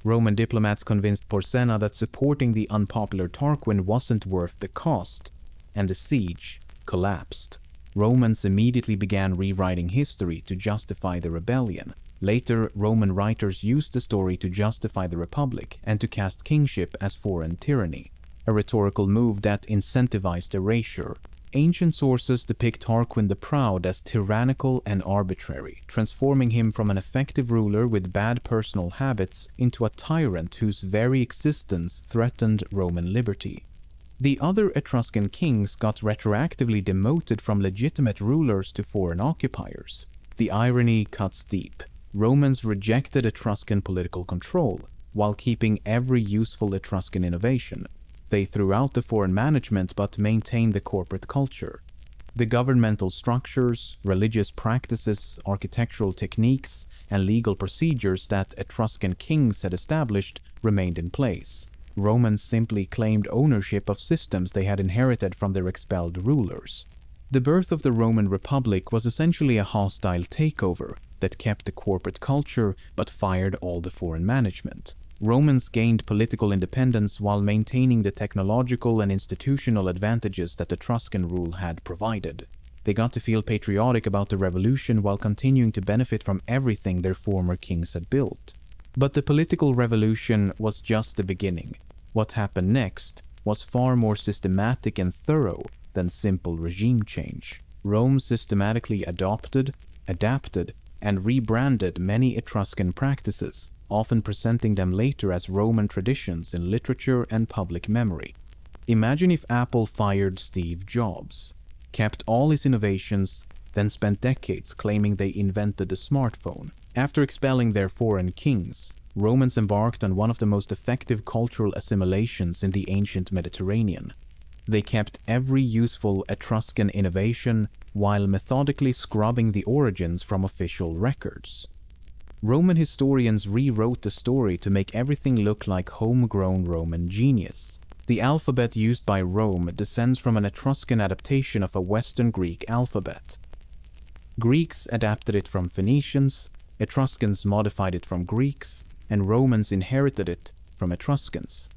Roman diplomats convinced Porsena that supporting the unpopular Tarquin wasn't worth the cost, and the siege collapsed. Romans immediately began rewriting history to justify the rebellion. Later, Roman writers used the story to justify the Republic and to cast kingship as foreign tyranny, a rhetorical move that incentivized erasure. Ancient sources depict Tarquin the Proud as tyrannical and arbitrary, transforming him from an effective ruler with bad personal habits into a tyrant whose very existence threatened Roman liberty. The other Etruscan kings got retroactively demoted from legitimate rulers to foreign occupiers. The irony cuts deep. Romans rejected Etruscan political control while keeping every useful Etruscan innovation. They threw out the foreign management but maintained the corporate culture. The governmental structures, religious practices, architectural techniques, and legal procedures that Etruscan kings had established remained in place. Romans simply claimed ownership of systems they had inherited from their expelled rulers. The birth of the Roman Republic was essentially a hostile takeover, that kept the corporate culture but fired all the foreign management. Romans gained political independence while maintaining the technological and institutional advantages that Etruscan rule had provided. They got to feel patriotic about the revolution while continuing to benefit from everything their former kings had built. But the political revolution was just the beginning. What happened next was far more systematic and thorough than simple regime change. Rome systematically adopted, adapted, and rebranded many Etruscan practices, often presenting them later as Roman traditions in literature and public memory. Imagine if Apple fired Steve Jobs, kept all his innovations, then spent decades claiming they invented the smartphone. After expelling their foreign kings, Romans embarked on one of the most effective cultural assimilations in the ancient Mediterranean. They kept every useful Etruscan innovation while methodically scrubbing the origins from official records. Roman historians rewrote the story to make everything look like homegrown Roman genius. The alphabet used by Rome descends from an Etruscan adaptation of a Western Greek alphabet. Greeks adapted it from Phoenicians, Etruscans modified it from Greeks, and Romans inherited it from Etruscans.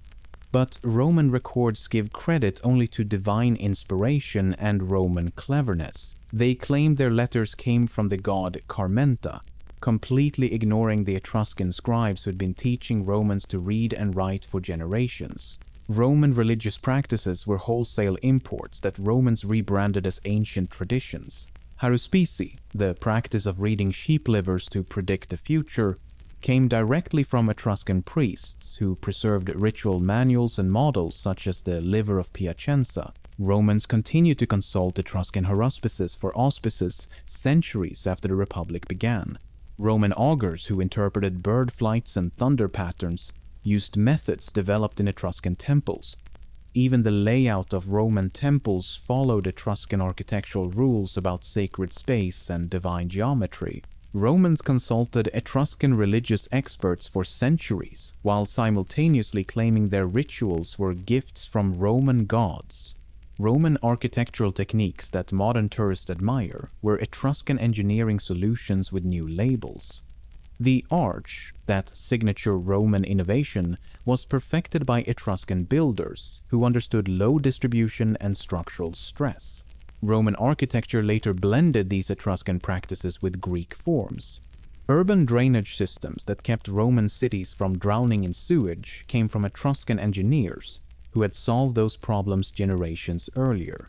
But Roman records give credit only to divine inspiration and Roman cleverness. They claim their letters came from the god Carmenta, completely ignoring the Etruscan scribes who had been teaching Romans to read and write for generations. Roman religious practices were wholesale imports that Romans rebranded as ancient traditions. Haruspice, the practice of reading sheep livers to predict the future, came directly from Etruscan priests who preserved ritual manuals and models such as the liver of Piacenza. Romans continued to consult Etruscan haruspices for auspices centuries after the Republic began. Roman augurs who interpreted bird flights and thunder patterns used methods developed in Etruscan temples. Even the layout of Roman temples followed Etruscan architectural rules about sacred space and divine geometry. Romans consulted Etruscan religious experts for centuries, while simultaneously claiming their rituals were gifts from Roman gods. Roman architectural techniques that modern tourists admire were Etruscan engineering solutions with new labels. The arch, that signature Roman innovation, was perfected by Etruscan builders who understood load distribution and structural stress. Roman architecture later blended these Etruscan practices with Greek forms. Urban drainage systems that kept Roman cities from drowning in sewage came from Etruscan engineers who had solved those problems generations earlier.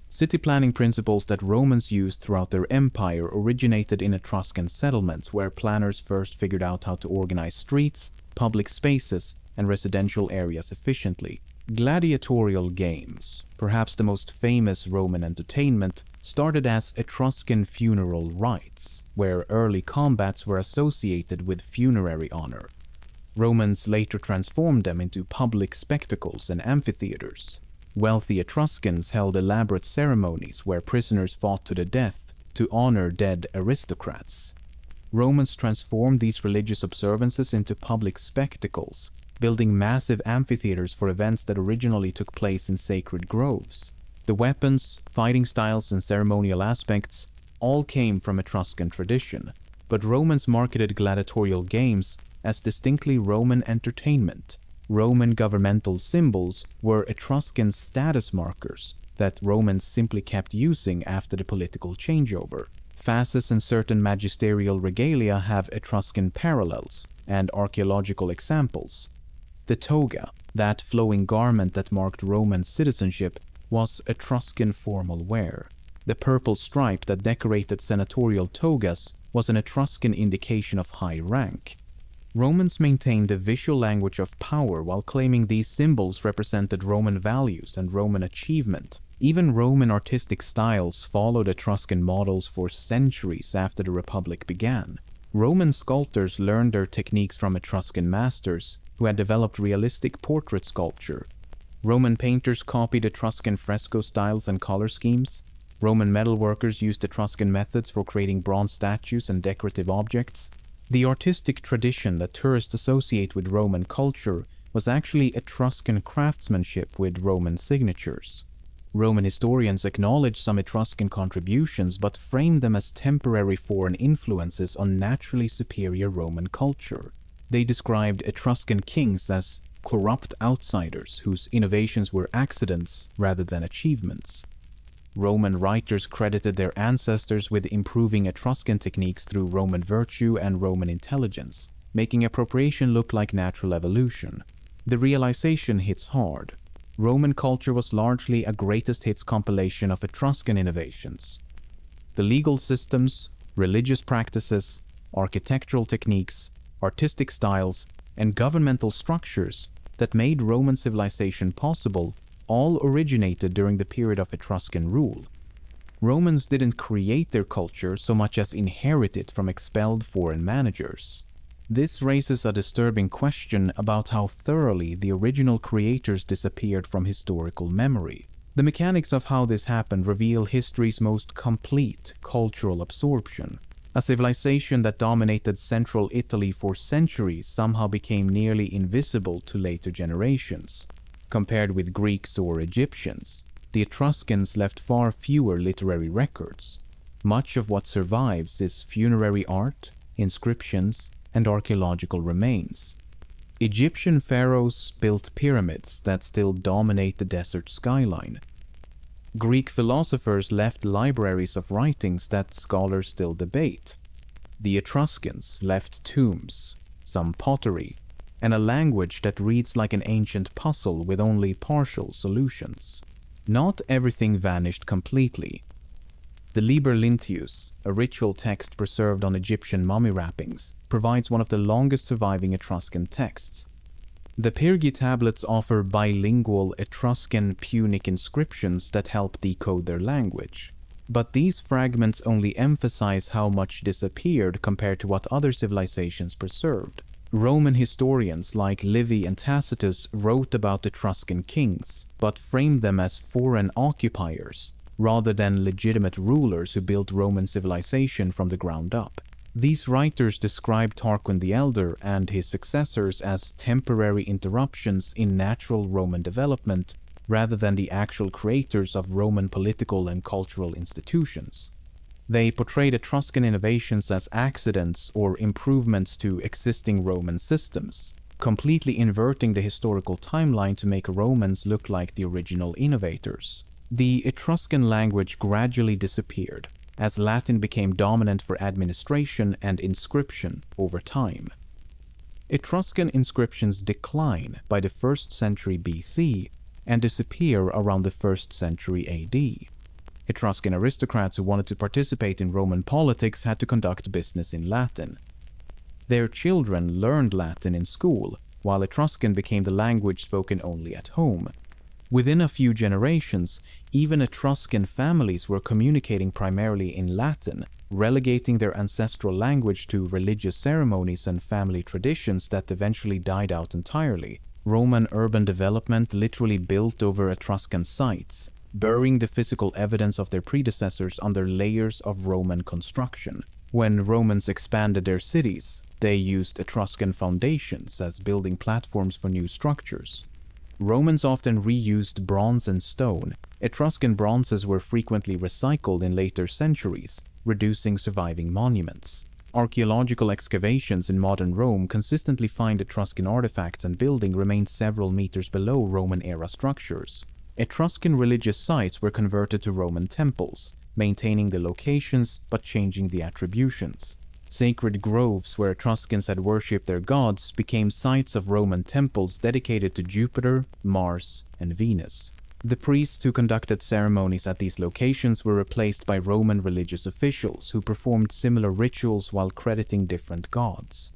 City planning principles that Romans used throughout their empire originated in Etruscan settlements where planners first figured out how to organize streets, public spaces, and residential areas efficiently. Gladiatorial games, perhaps the most famous Roman entertainment, started as Etruscan funeral rites, where early combats were associated with funerary honor. Romans later transformed them into public spectacles and amphitheaters. Wealthy Etruscans held elaborate ceremonies where prisoners fought to the death to honor dead aristocrats. Romans transformed these religious observances into public spectacles, building massive amphitheaters for events that originally took place in sacred groves. The weapons, fighting styles, and ceremonial aspects all came from Etruscan tradition, but Romans marketed gladiatorial games as distinctly Roman entertainment. Roman governmental symbols were Etruscan status markers that Romans simply kept using after the political changeover. Fasces and certain magisterial regalia have Etruscan parallels and archaeological examples. The toga, that flowing garment that marked Roman citizenship, was Etruscan formal wear. The purple stripe that decorated senatorial togas was an Etruscan indication of high rank. Romans maintained a visual language of power while claiming these symbols represented Roman values and Roman achievement. Even Roman artistic styles followed Etruscan models for centuries after the Republic began. Roman sculptors learned their techniques from Etruscan masters who had developed realistic portrait sculpture. Roman painters copied Etruscan fresco styles and color schemes. Roman metalworkers used Etruscan methods for creating bronze statues and decorative objects. The artistic tradition that tourists associate with Roman culture was actually Etruscan craftsmanship with Roman signatures. Roman historians acknowledge some Etruscan contributions but frame them as temporary foreign influences on naturally superior Roman culture. They described Etruscan kings as corrupt outsiders whose innovations were accidents rather than achievements. Roman writers credited their ancestors with improving Etruscan techniques through Roman virtue and Roman intelligence, making appropriation look like natural evolution. The realization hits hard. Roman culture was largely a greatest hits compilation of Etruscan innovations. The legal systems, religious practices, architectural techniques, artistic styles, and governmental structures that made Roman civilization possible all originated during the period of Etruscan rule. Romans didn't create their culture so much as inherit it from expelled foreign managers. This raises a disturbing question about how thoroughly the original creators disappeared from historical memory. The mechanics of how this happened reveal history's most complete cultural absorption. A civilization that dominated central Italy for centuries somehow became nearly invisible to later generations. Compared with Greeks or Egyptians, the Etruscans left far fewer literary records. Much of what survives is funerary art, inscriptions, and archaeological remains. Egyptian pharaohs built pyramids that still dominate the desert skyline. Greek philosophers left libraries of writings that scholars still debate. The Etruscans left tombs, some pottery, and a language that reads like an ancient puzzle with only partial solutions. Not everything vanished completely. The Liber Linteus, a ritual text preserved on Egyptian mummy wrappings, provides one of the longest surviving Etruscan texts. The Pyrgi tablets offer bilingual Etruscan Punic inscriptions that help decode their language. But these fragments only emphasize how much disappeared compared to what other civilizations preserved. Roman historians like Livy and Tacitus wrote about Etruscan kings, but framed them as foreign occupiers, rather than legitimate rulers who built Roman civilization from the ground up. These writers describe Tarquin the Elder and his successors as temporary interruptions in natural Roman development rather than the actual creators of Roman political and cultural institutions. They portrayed Etruscan innovations as accidents or improvements to existing Roman systems, completely inverting the historical timeline to make Romans look like the original innovators. The Etruscan language gradually disappeared, as Latin became dominant for administration and inscription over time. Etruscan inscriptions decline by the 1st century BC and disappear around the 1st century AD. Etruscan aristocrats who wanted to participate in Roman politics had to conduct business in Latin. Their children learned Latin in school, while Etruscan became the language spoken only at home. Within a few generations, even Etruscan families were communicating primarily in Latin, relegating their ancestral language to religious ceremonies and family traditions that eventually died out entirely. Roman urban development literally built over Etruscan sites, burying the physical evidence of their predecessors under layers of Roman construction. When Romans expanded their cities, they used Etruscan foundations as building platforms for new structures. Romans often reused bronze and stone. Etruscan bronzes were frequently recycled in later centuries, reducing surviving monuments. Archaeological excavations in modern Rome consistently find Etruscan artifacts and buildings remain several meters below Roman-era structures. Etruscan religious sites were converted to Roman temples, maintaining the locations but changing the attributions. Sacred groves where Etruscans had worshipped their gods became sites of Roman temples dedicated to Jupiter, Mars, and Venus. The priests who conducted ceremonies at these locations were replaced by Roman religious officials who performed similar rituals while crediting different gods.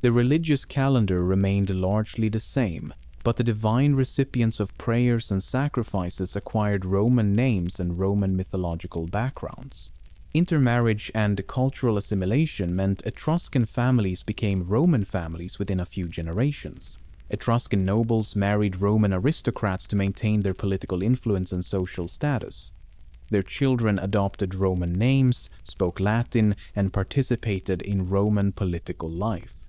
The religious calendar remained largely the same, but the divine recipients of prayers and sacrifices acquired Roman names and Roman mythological backgrounds. Intermarriage and cultural assimilation meant Etruscan families became Roman families within a few generations. Etruscan nobles married Roman aristocrats to maintain their political influence and social status. Their children adopted Roman names, spoke Latin, and participated in Roman political life.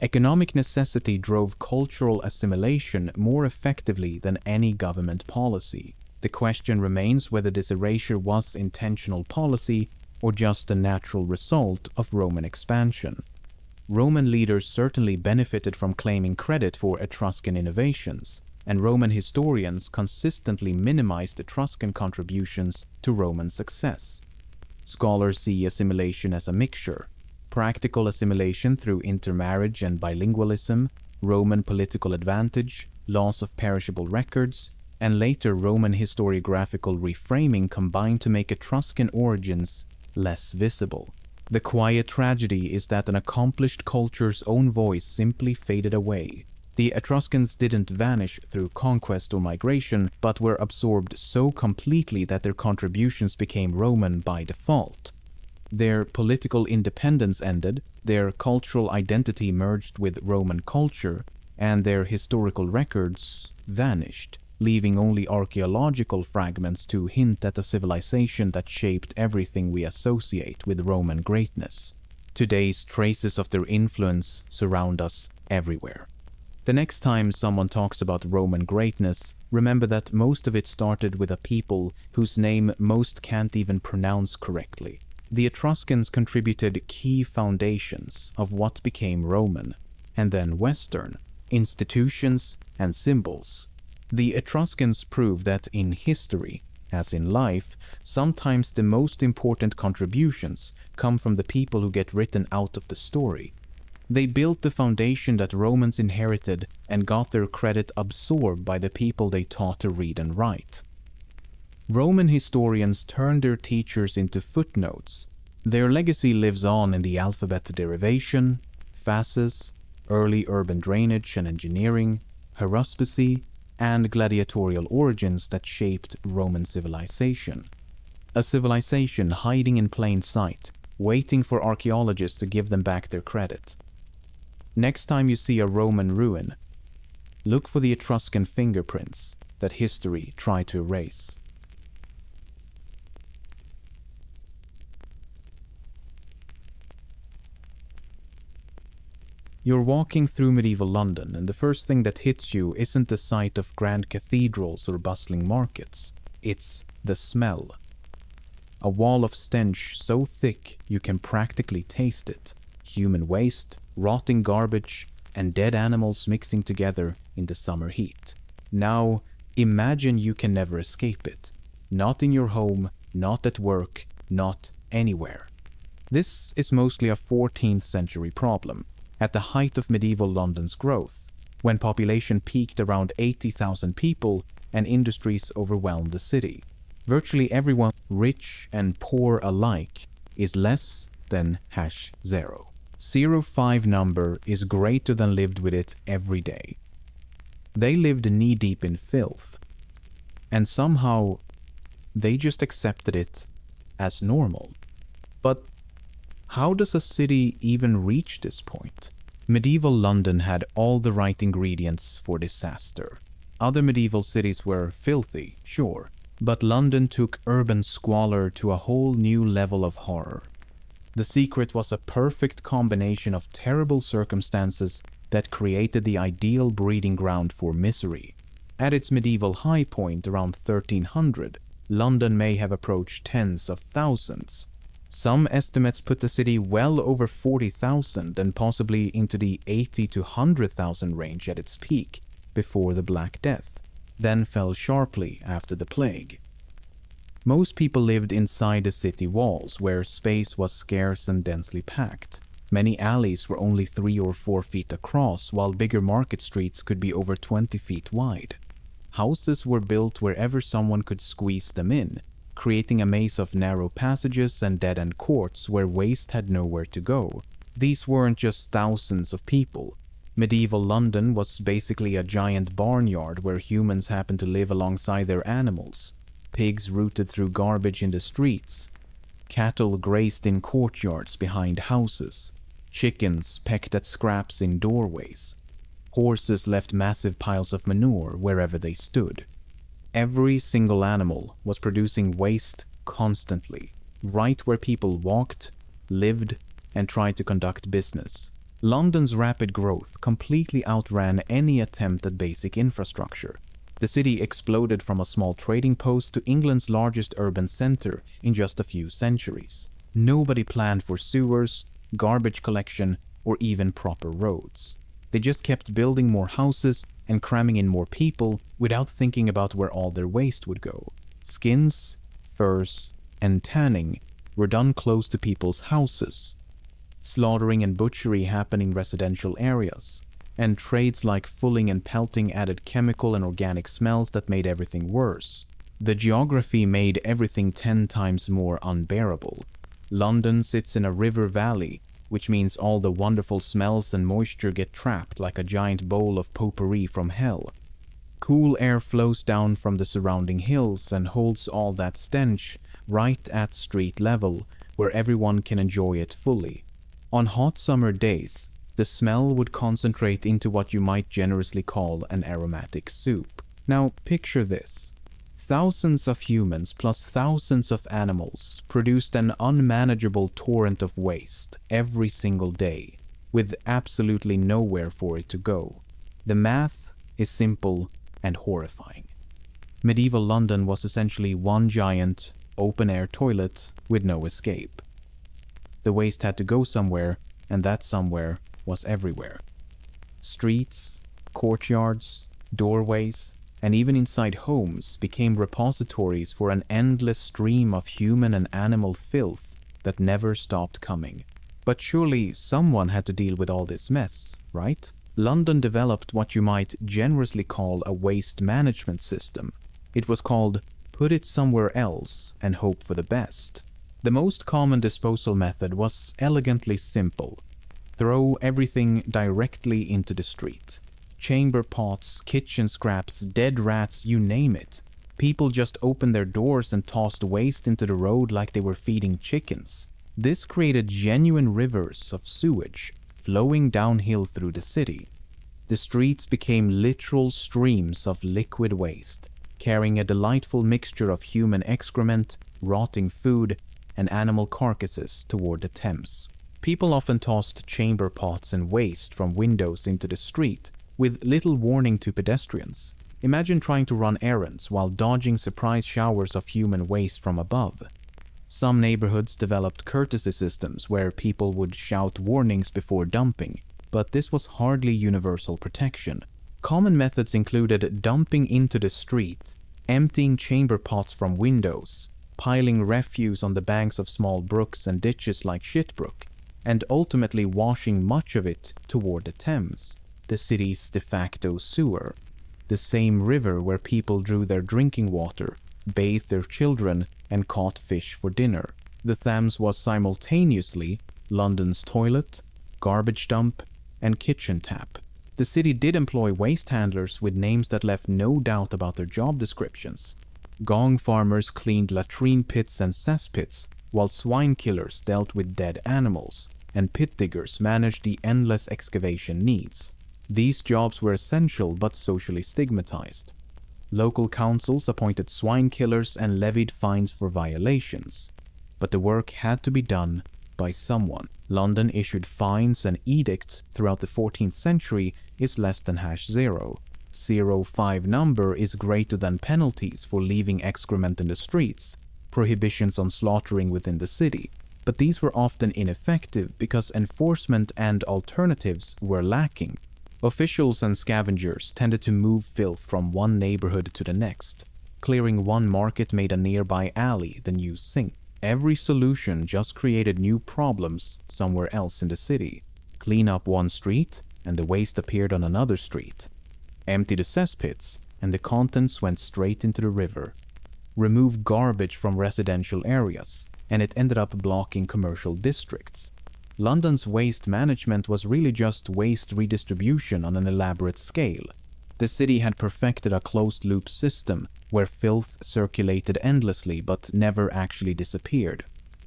Economic necessity drove cultural assimilation more effectively than any government policy. The question remains whether this erasure was intentional policy or just a natural result of Roman expansion. Roman leaders certainly benefited from claiming credit for Etruscan innovations, and Roman historians consistently minimized Etruscan contributions to Roman success. Scholars see assimilation as a mixture: practical assimilation through intermarriage and bilingualism, Roman political advantage, loss of perishable records, and later Roman historiographical reframing combined to make Etruscan origins less visible. The quiet tragedy is that an accomplished culture's own voice simply faded away. The Etruscans didn't vanish through conquest or migration, but were absorbed so completely that their contributions became Roman by default. Their political independence ended, their cultural identity merged with Roman culture, and their historical records vanished, leaving only archaeological fragments to hint at a civilization that shaped everything we associate with Roman greatness. Today's traces of their influence surround us everywhere. The next time someone talks about Roman greatness, remember that most of it started with a people whose name most can't even pronounce correctly. The Etruscans contributed key foundations of what became Roman, and then Western, institutions and symbols. The Etruscans prove that in history, as in life, sometimes the most important contributions come from the people who get written out of the story. They built the foundation that Romans inherited and got their credit absorbed by the people they taught to read and write. Roman historians turned their teachers into footnotes. Their legacy lives on in the alphabet derivation, phases, early urban drainage and engineering, haruspicy, and gladiatorial origins that shaped Roman civilization. A civilization hiding in plain sight, waiting for archaeologists to give them back their credit. Next time you see a Roman ruin, look for the Etruscan fingerprints that history tried to erase. You're walking through medieval London, and the first thing that hits you isn't the sight of grand cathedrals or bustling markets. It's the smell. A wall of stench so thick you can practically taste it. Human waste, rotting garbage, and dead animals mixing together in the summer heat. Now, imagine you can never escape it. Not in your home, not at work, not anywhere. This is mostly a 14th century problem. At the height of medieval London's growth, when population peaked around 80,000 people and industries overwhelmed the city. Virtually everyone, rich and poor alike, is less than #0. 05 number is greater than lived with it every day. They lived knee-deep in filth, and somehow they just accepted it as normal. But how does a city even reach this point? Medieval London had all the right ingredients for disaster. Other medieval cities were filthy, sure, but London took urban squalor to a whole new level of horror. The secret was a perfect combination of terrible circumstances that created the ideal breeding ground for misery. At its medieval high point around 1300, London may have approached tens of thousands. Some estimates put the city well over 40,000 and possibly into the 80 to 100,000 range at its peak before the Black Death, then fell sharply after the plague. Most people lived inside the city walls, where space was scarce and densely packed. Many alleys were only 3 or 4 feet across, while bigger market streets could be over 20 feet wide. Houses were built wherever someone could squeeze them in, creating a maze of narrow passages and dead-end courts where waste had nowhere to go. These weren't just thousands of people. Medieval London was basically a giant barnyard where humans happened to live alongside their animals. Pigs rooted through garbage in the streets. Cattle grazed in courtyards behind houses. Chickens pecked at scraps in doorways. Horses left massive piles of manure wherever they stood. Every single animal was producing waste constantly, right where people walked, lived, and tried to conduct business. London's rapid growth completely outran any attempt at basic infrastructure. The city exploded from a small trading post to England's largest urban center in just a few centuries. Nobody planned for sewers, garbage collection, or even proper roads. They just kept building more houses and cramming in more people without thinking about where all their waste would go. Skins, furs, and tanning were done close to people's houses. Slaughtering and butchery happened in residential areas, and trades like fulling and pelting added chemical and organic smells that made everything worse. The geography made everything 10 times more unbearable. London sits in a river valley, which means all the wonderful smells and moisture get trapped like a giant bowl of potpourri from hell. Cool air flows down from the surrounding hills and holds all that stench right at street level, where everyone can enjoy it fully. On hot summer days, the smell would concentrate into what you might generously call an aromatic soup. Now picture this. Thousands of humans plus thousands of animals produced an unmanageable torrent of waste every single day, with absolutely nowhere for it to go. The math is simple and horrifying. Medieval London was essentially one giant, open-air toilet with no escape. The waste had to go somewhere, and that somewhere was everywhere. Streets, courtyards, doorways, and even inside homes became repositories for an endless stream of human and animal filth that never stopped coming. But surely someone had to deal with all this mess, right? London developed what you might generously call a waste management system. It was called put it somewhere else and hope for the best. The most common disposal method was elegantly simple. Throw everything directly into the street. Chamber pots, kitchen scraps, dead rats, you name it. People just opened their doors and tossed waste into the road like they were feeding chickens. This created genuine rivers of sewage flowing downhill through the city. The streets became literal streams of liquid waste, carrying a delightful mixture of human excrement, rotting food, and animal carcasses toward the Thames. People often tossed chamber pots and waste from windows into the street, with little warning to pedestrians. Imagine trying to run errands while dodging surprise showers of human waste from above. Some neighborhoods developed courtesy systems where people would shout warnings before dumping, but this was hardly universal protection. Common methods included dumping into the street, emptying chamber pots from windows, piling refuse on the banks of small brooks and ditches like Shitbrook, and ultimately washing much of it toward the Thames, the city's de facto sewer, the same river where people drew their drinking water, bathed their children, and caught fish for dinner. The Thames was simultaneously London's toilet, garbage dump, and kitchen tap. The city did employ waste handlers with names that left no doubt about their job descriptions. Gong farmers cleaned latrine pits and cesspits, while swine killers dealt with dead animals, and pit diggers managed the endless excavation needs. These jobs were essential but socially stigmatized. Local councils appointed swine killers and levied fines for violations. But the work had to be done by someone. London issued fines and edicts throughout the 14th century is less than #0. 05 number is greater than penalties for leaving excrement in the streets, prohibitions on slaughtering within the city. But these were often ineffective because enforcement and alternatives were lacking. Officials and scavengers tended to move filth from one neighborhood to the next. Clearing one market made a nearby alley the new sink. Every solution just created new problems somewhere else in the city. Clean up one street, and the waste appeared on another street. Empty the cesspits, and the contents went straight into the river. Remove garbage from residential areas, and it ended up blocking commercial districts. London's waste management was really just waste redistribution on an elaborate scale. The city had perfected a closed-loop system where filth circulated endlessly but never actually disappeared.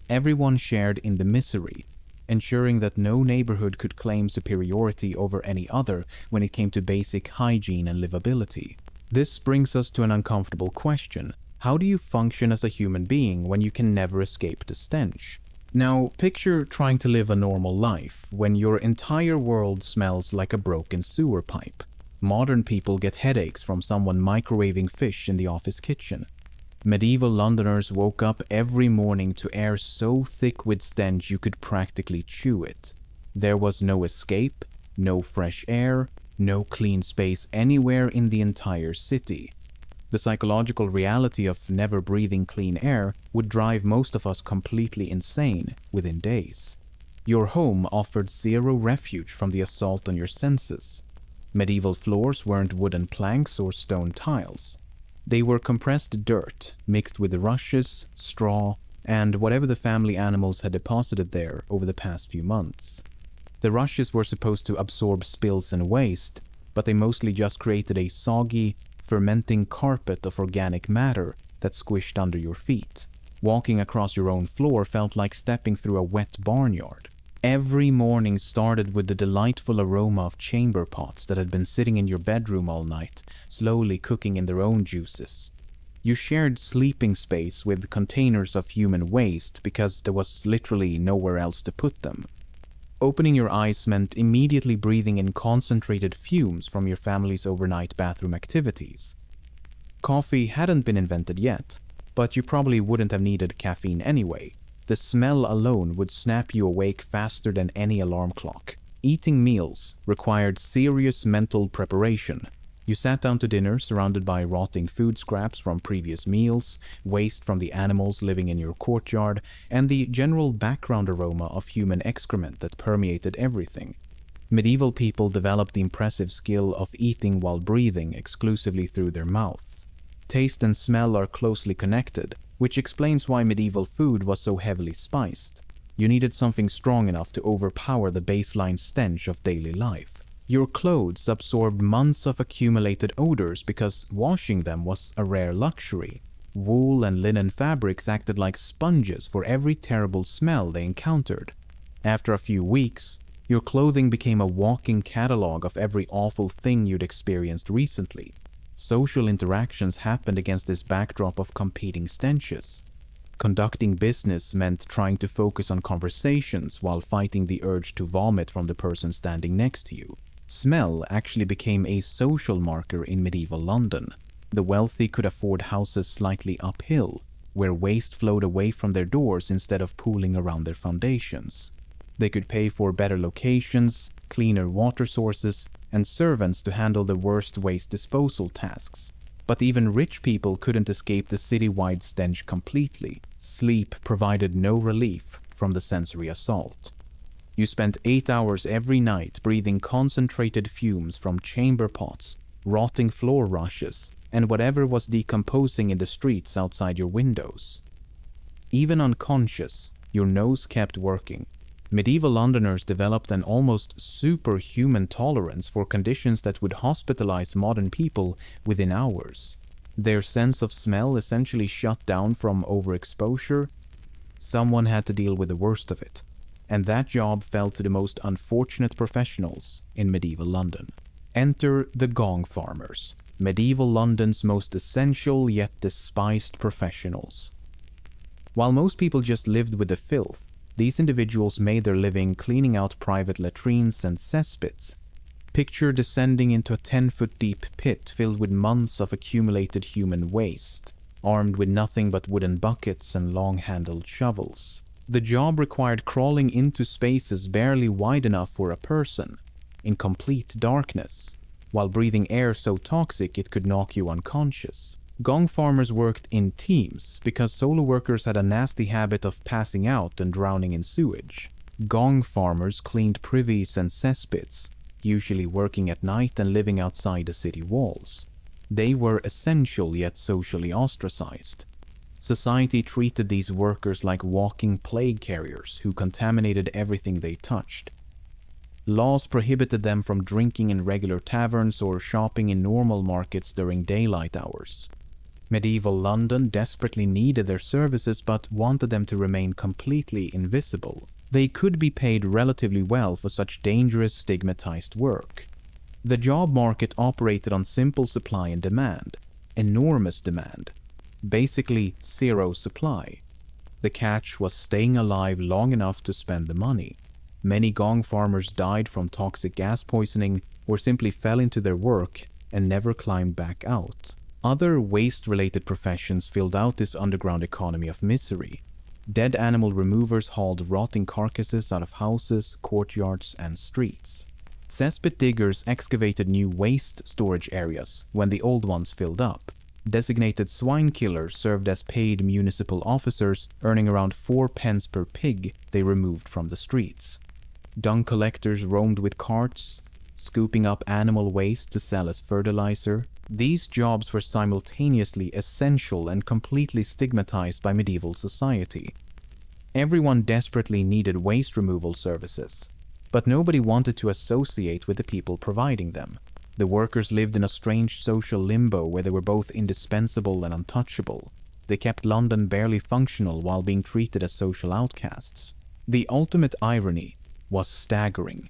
Everyone shared in the misery, ensuring that no neighborhood could claim superiority over any other when it came to basic hygiene and livability. This brings us to an uncomfortable question. How do you function as a human being when you can never escape the stench? Now, picture trying to live a normal life when your entire world smells like a broken sewer pipe. Modern people get headaches from someone microwaving fish in the office kitchen. Medieval Londoners woke up every morning to air so thick with stench you could practically chew it. There was no escape, no fresh air, no clean space anywhere in the entire city. The psychological reality of never breathing clean air would drive most of us completely insane within days. Your home offered zero refuge from the assault on your senses. Medieval floors weren't wooden planks or stone tiles. They were compressed dirt mixed with rushes, straw, and whatever the family animals had deposited there over the past few months. The rushes were supposed to absorb spills and waste, but they mostly just created a soggy, fermenting carpet of organic matter that squished under your feet. Walking across your own floor felt like stepping through a wet barnyard. Every morning started with the delightful aroma of chamber pots that had been sitting in your bedroom all night, slowly cooking in their own juices. You shared sleeping space with containers of human waste because there was literally nowhere else to put them. Opening your eyes meant immediately breathing in concentrated fumes from your family's overnight bathroom activities. Coffee hadn't been invented yet, but you probably wouldn't have needed caffeine anyway. The smell alone would snap you awake faster than any alarm clock. Eating meals required serious mental preparation. You sat down to dinner surrounded by rotting food scraps from previous meals, waste from the animals living in your courtyard, and the general background aroma of human excrement that permeated everything. Medieval people developed the impressive skill of eating while breathing exclusively through their mouths. Taste and smell are closely connected, which explains why medieval food was so heavily spiced. You needed something strong enough to overpower the baseline stench of daily life. Your clothes absorbed months of accumulated odors because washing them was a rare luxury. Wool and linen fabrics acted like sponges for every terrible smell they encountered. After a few weeks, your clothing became a walking catalog of every awful thing you'd experienced recently. Social interactions happened against this backdrop of competing stenches. Conducting business meant trying to focus on conversations while fighting the urge to vomit from the person standing next to you. Smell actually became a social marker in medieval London. The wealthy could afford houses slightly uphill, where waste flowed away from their doors instead of pooling around their foundations. They could pay for better locations, cleaner water sources, and servants to handle the worst waste disposal tasks. But even rich people couldn't escape the citywide stench completely. Sleep provided no relief from the sensory assault. You spent 8 hours every night breathing concentrated fumes from chamber pots, rotting floor rushes, and whatever was decomposing in the streets outside your windows. Even unconscious, your nose kept working. Medieval Londoners developed an almost superhuman tolerance for conditions that would hospitalize modern people within hours. Their sense of smell essentially shut down from overexposure. Someone had to deal with the worst of it, and that job fell to the most unfortunate professionals in medieval London. Enter the gong farmers, medieval London's most essential yet despised professionals. While most people just lived with the filth, these individuals made their living cleaning out private latrines and cesspits. Picture descending into a 10-foot deep pit filled with months of accumulated human waste, armed with nothing but wooden buckets and long-handled shovels. The job required crawling into spaces barely wide enough for a person, in complete darkness, while breathing air so toxic it could knock you unconscious. Gong farmers worked in teams because solo workers had a nasty habit of passing out and drowning in sewage. Gong farmers cleaned privies and cesspits, usually working at night and living outside the city walls. They were essential yet socially ostracized. Society treated these workers like walking plague carriers who contaminated everything they touched. Laws prohibited them from drinking in regular taverns or shopping in normal markets during daylight hours. Medieval London desperately needed their services but wanted them to remain completely invisible. They could be paid relatively well for such dangerous, stigmatized work. The job market operated on simple supply and demand, enormous demand, basically zero supply. The catch was staying alive long enough to spend the money. Many gong farmers died from toxic gas poisoning, or simply fell into their work and never climbed back out. Other waste-related professions filled out this underground economy of misery. Dead animal removers hauled rotting carcasses out of houses, courtyards, and streets. Cesspit diggers excavated new waste storage areas when the old ones filled up. Designated swine killers served as paid municipal officers, earning around 4 pence per pig they removed from the streets. Dung collectors roamed with carts, scooping up animal waste to sell as fertilizer. These jobs were simultaneously essential and completely stigmatized by medieval society. Everyone desperately needed waste removal services, but nobody wanted to associate with the people providing them. The workers lived in a strange social limbo where they were both indispensable and untouchable. They kept London barely functional while being treated as social outcasts. The ultimate irony was staggering.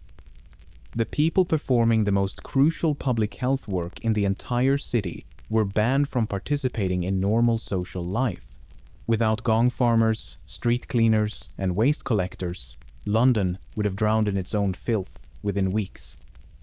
The people performing the most crucial public health work in the entire city were banned from participating in normal social life. Without gong farmers, street cleaners, and waste collectors, London would have drowned in its own filth within weeks.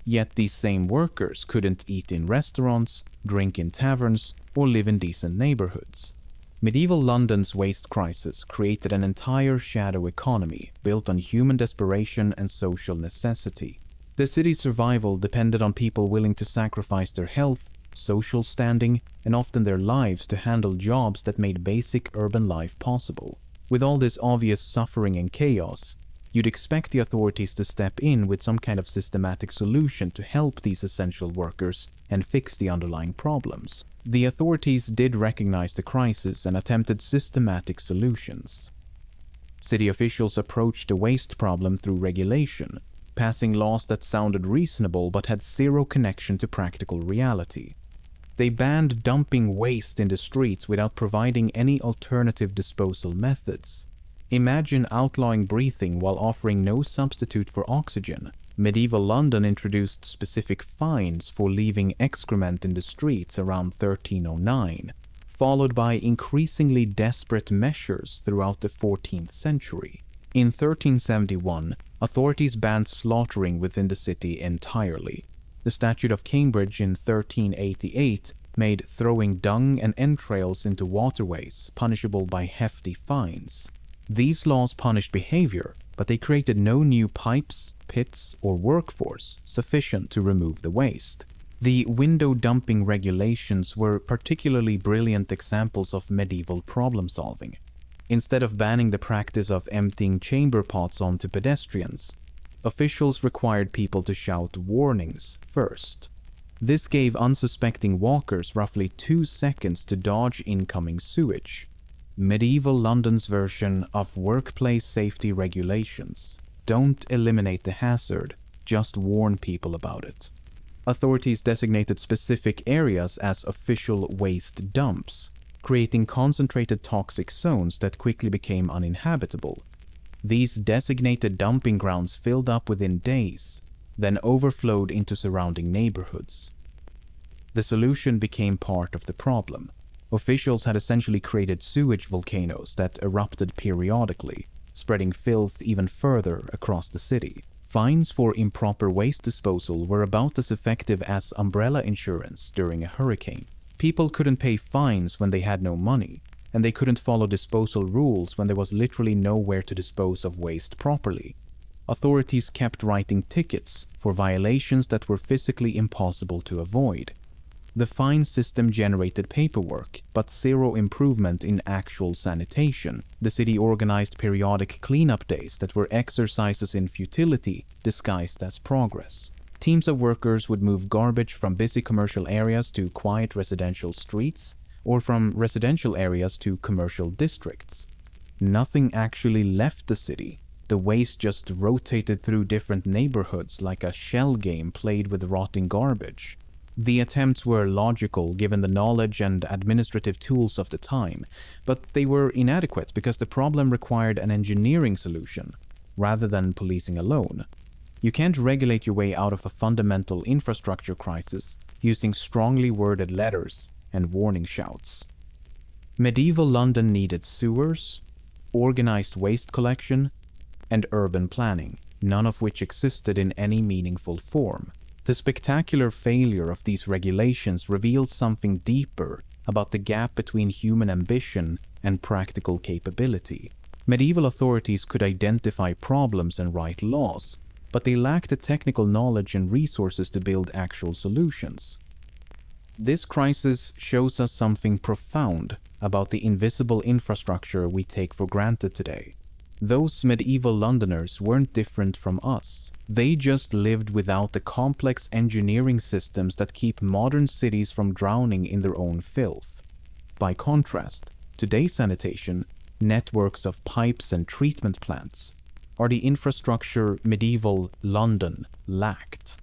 Yet these same workers couldn't eat in restaurants, drink in taverns, or live in decent neighborhoods. Medieval London's waste crisis created an entire shadow economy built on human desperation and social necessity. The city's survival depended on people willing to sacrifice their health, social standing, and often their lives to handle jobs that made basic urban life possible. With all this obvious suffering and chaos, you'd expect the authorities to step in with some kind of systematic solution to help these essential workers and fix the underlying problems. The authorities did recognize the crisis and attempted systematic solutions. City officials approached the waste problem through regulation, passing laws that sounded reasonable but had zero connection to practical reality. They banned dumping waste in the streets without providing any alternative disposal methods. Imagine outlawing breathing while offering no substitute for oxygen. Medieval London introduced specific fines for leaving excrement in the streets around 1309, followed by increasingly desperate measures throughout the 14th century. In 1371, authorities banned slaughtering within the city entirely. The Statute of Cambridge in 1388 made throwing dung and entrails into waterways punishable by hefty fines. These laws punished behavior, but they created no new pipes, pits, or workforce sufficient to remove the waste. The window dumping regulations were particularly brilliant examples of medieval problem solving. Instead of banning the practice of emptying chamber pots onto pedestrians, officials required people to shout warnings first. This gave unsuspecting walkers roughly 2 seconds to dodge incoming sewage. Medieval London's version of workplace safety regulations. Don't eliminate the hazard, just warn people about it. Authorities designated specific areas as official waste dumps, creating concentrated toxic zones that quickly became uninhabitable. These designated dumping grounds filled up within days, then overflowed into surrounding neighborhoods. The solution became part of the problem. Officials had essentially created sewage volcanoes that erupted periodically, spreading filth even further across the city. Fines for improper waste disposal were about as effective as umbrella insurance during a hurricane. People couldn't pay fines when they had no money, and they couldn't follow disposal rules when there was literally nowhere to dispose of waste properly. Authorities kept writing tickets for violations that were physically impossible to avoid. The fine system generated paperwork, but zero improvement in actual sanitation. The city organized periodic cleanup days that were exercises in futility disguised as progress. Teams of workers would move garbage from busy commercial areas to quiet residential streets, or from residential areas to commercial districts. Nothing actually left the city. The waste just rotated through different neighborhoods like a shell game played with rotting garbage. The attempts were logical given the knowledge and administrative tools of the time, but they were inadequate because the problem required an engineering solution, rather than policing alone. You can't regulate your way out of a fundamental infrastructure crisis using strongly worded letters and warning shouts. Medieval London needed sewers, organized waste collection, and urban planning, none of which existed in any meaningful form. The spectacular failure of these regulations reveals something deeper about the gap between human ambition and practical capability. Medieval authorities could identify problems and write laws, but they lacked the technical knowledge and resources to build actual solutions. This crisis shows us something profound about the invisible infrastructure we take for granted today. Those medieval Londoners weren't different from us. They just lived without the complex engineering systems that keep modern cities from drowning in their own filth. By contrast, today's sanitation, networks of pipes and treatment plants, are the infrastructure medieval London lacked.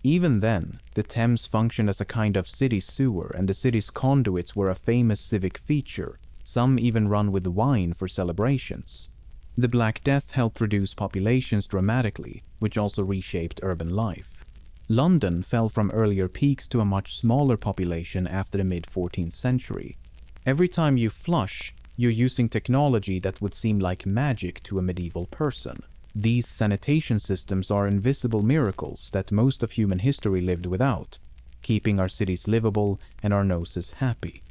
Even then, the Thames functioned as a kind of city sewer, and the city's conduits were a famous civic feature, some even run with wine for celebrations. The Black Death helped reduce populations dramatically, which also reshaped urban life. London fell from earlier peaks to a much smaller population after the mid-14th century. Every time you flush, you're using technology that would seem like magic to a medieval person. These sanitation systems are invisible miracles that most of human history lived without, keeping our cities livable and our noses happy.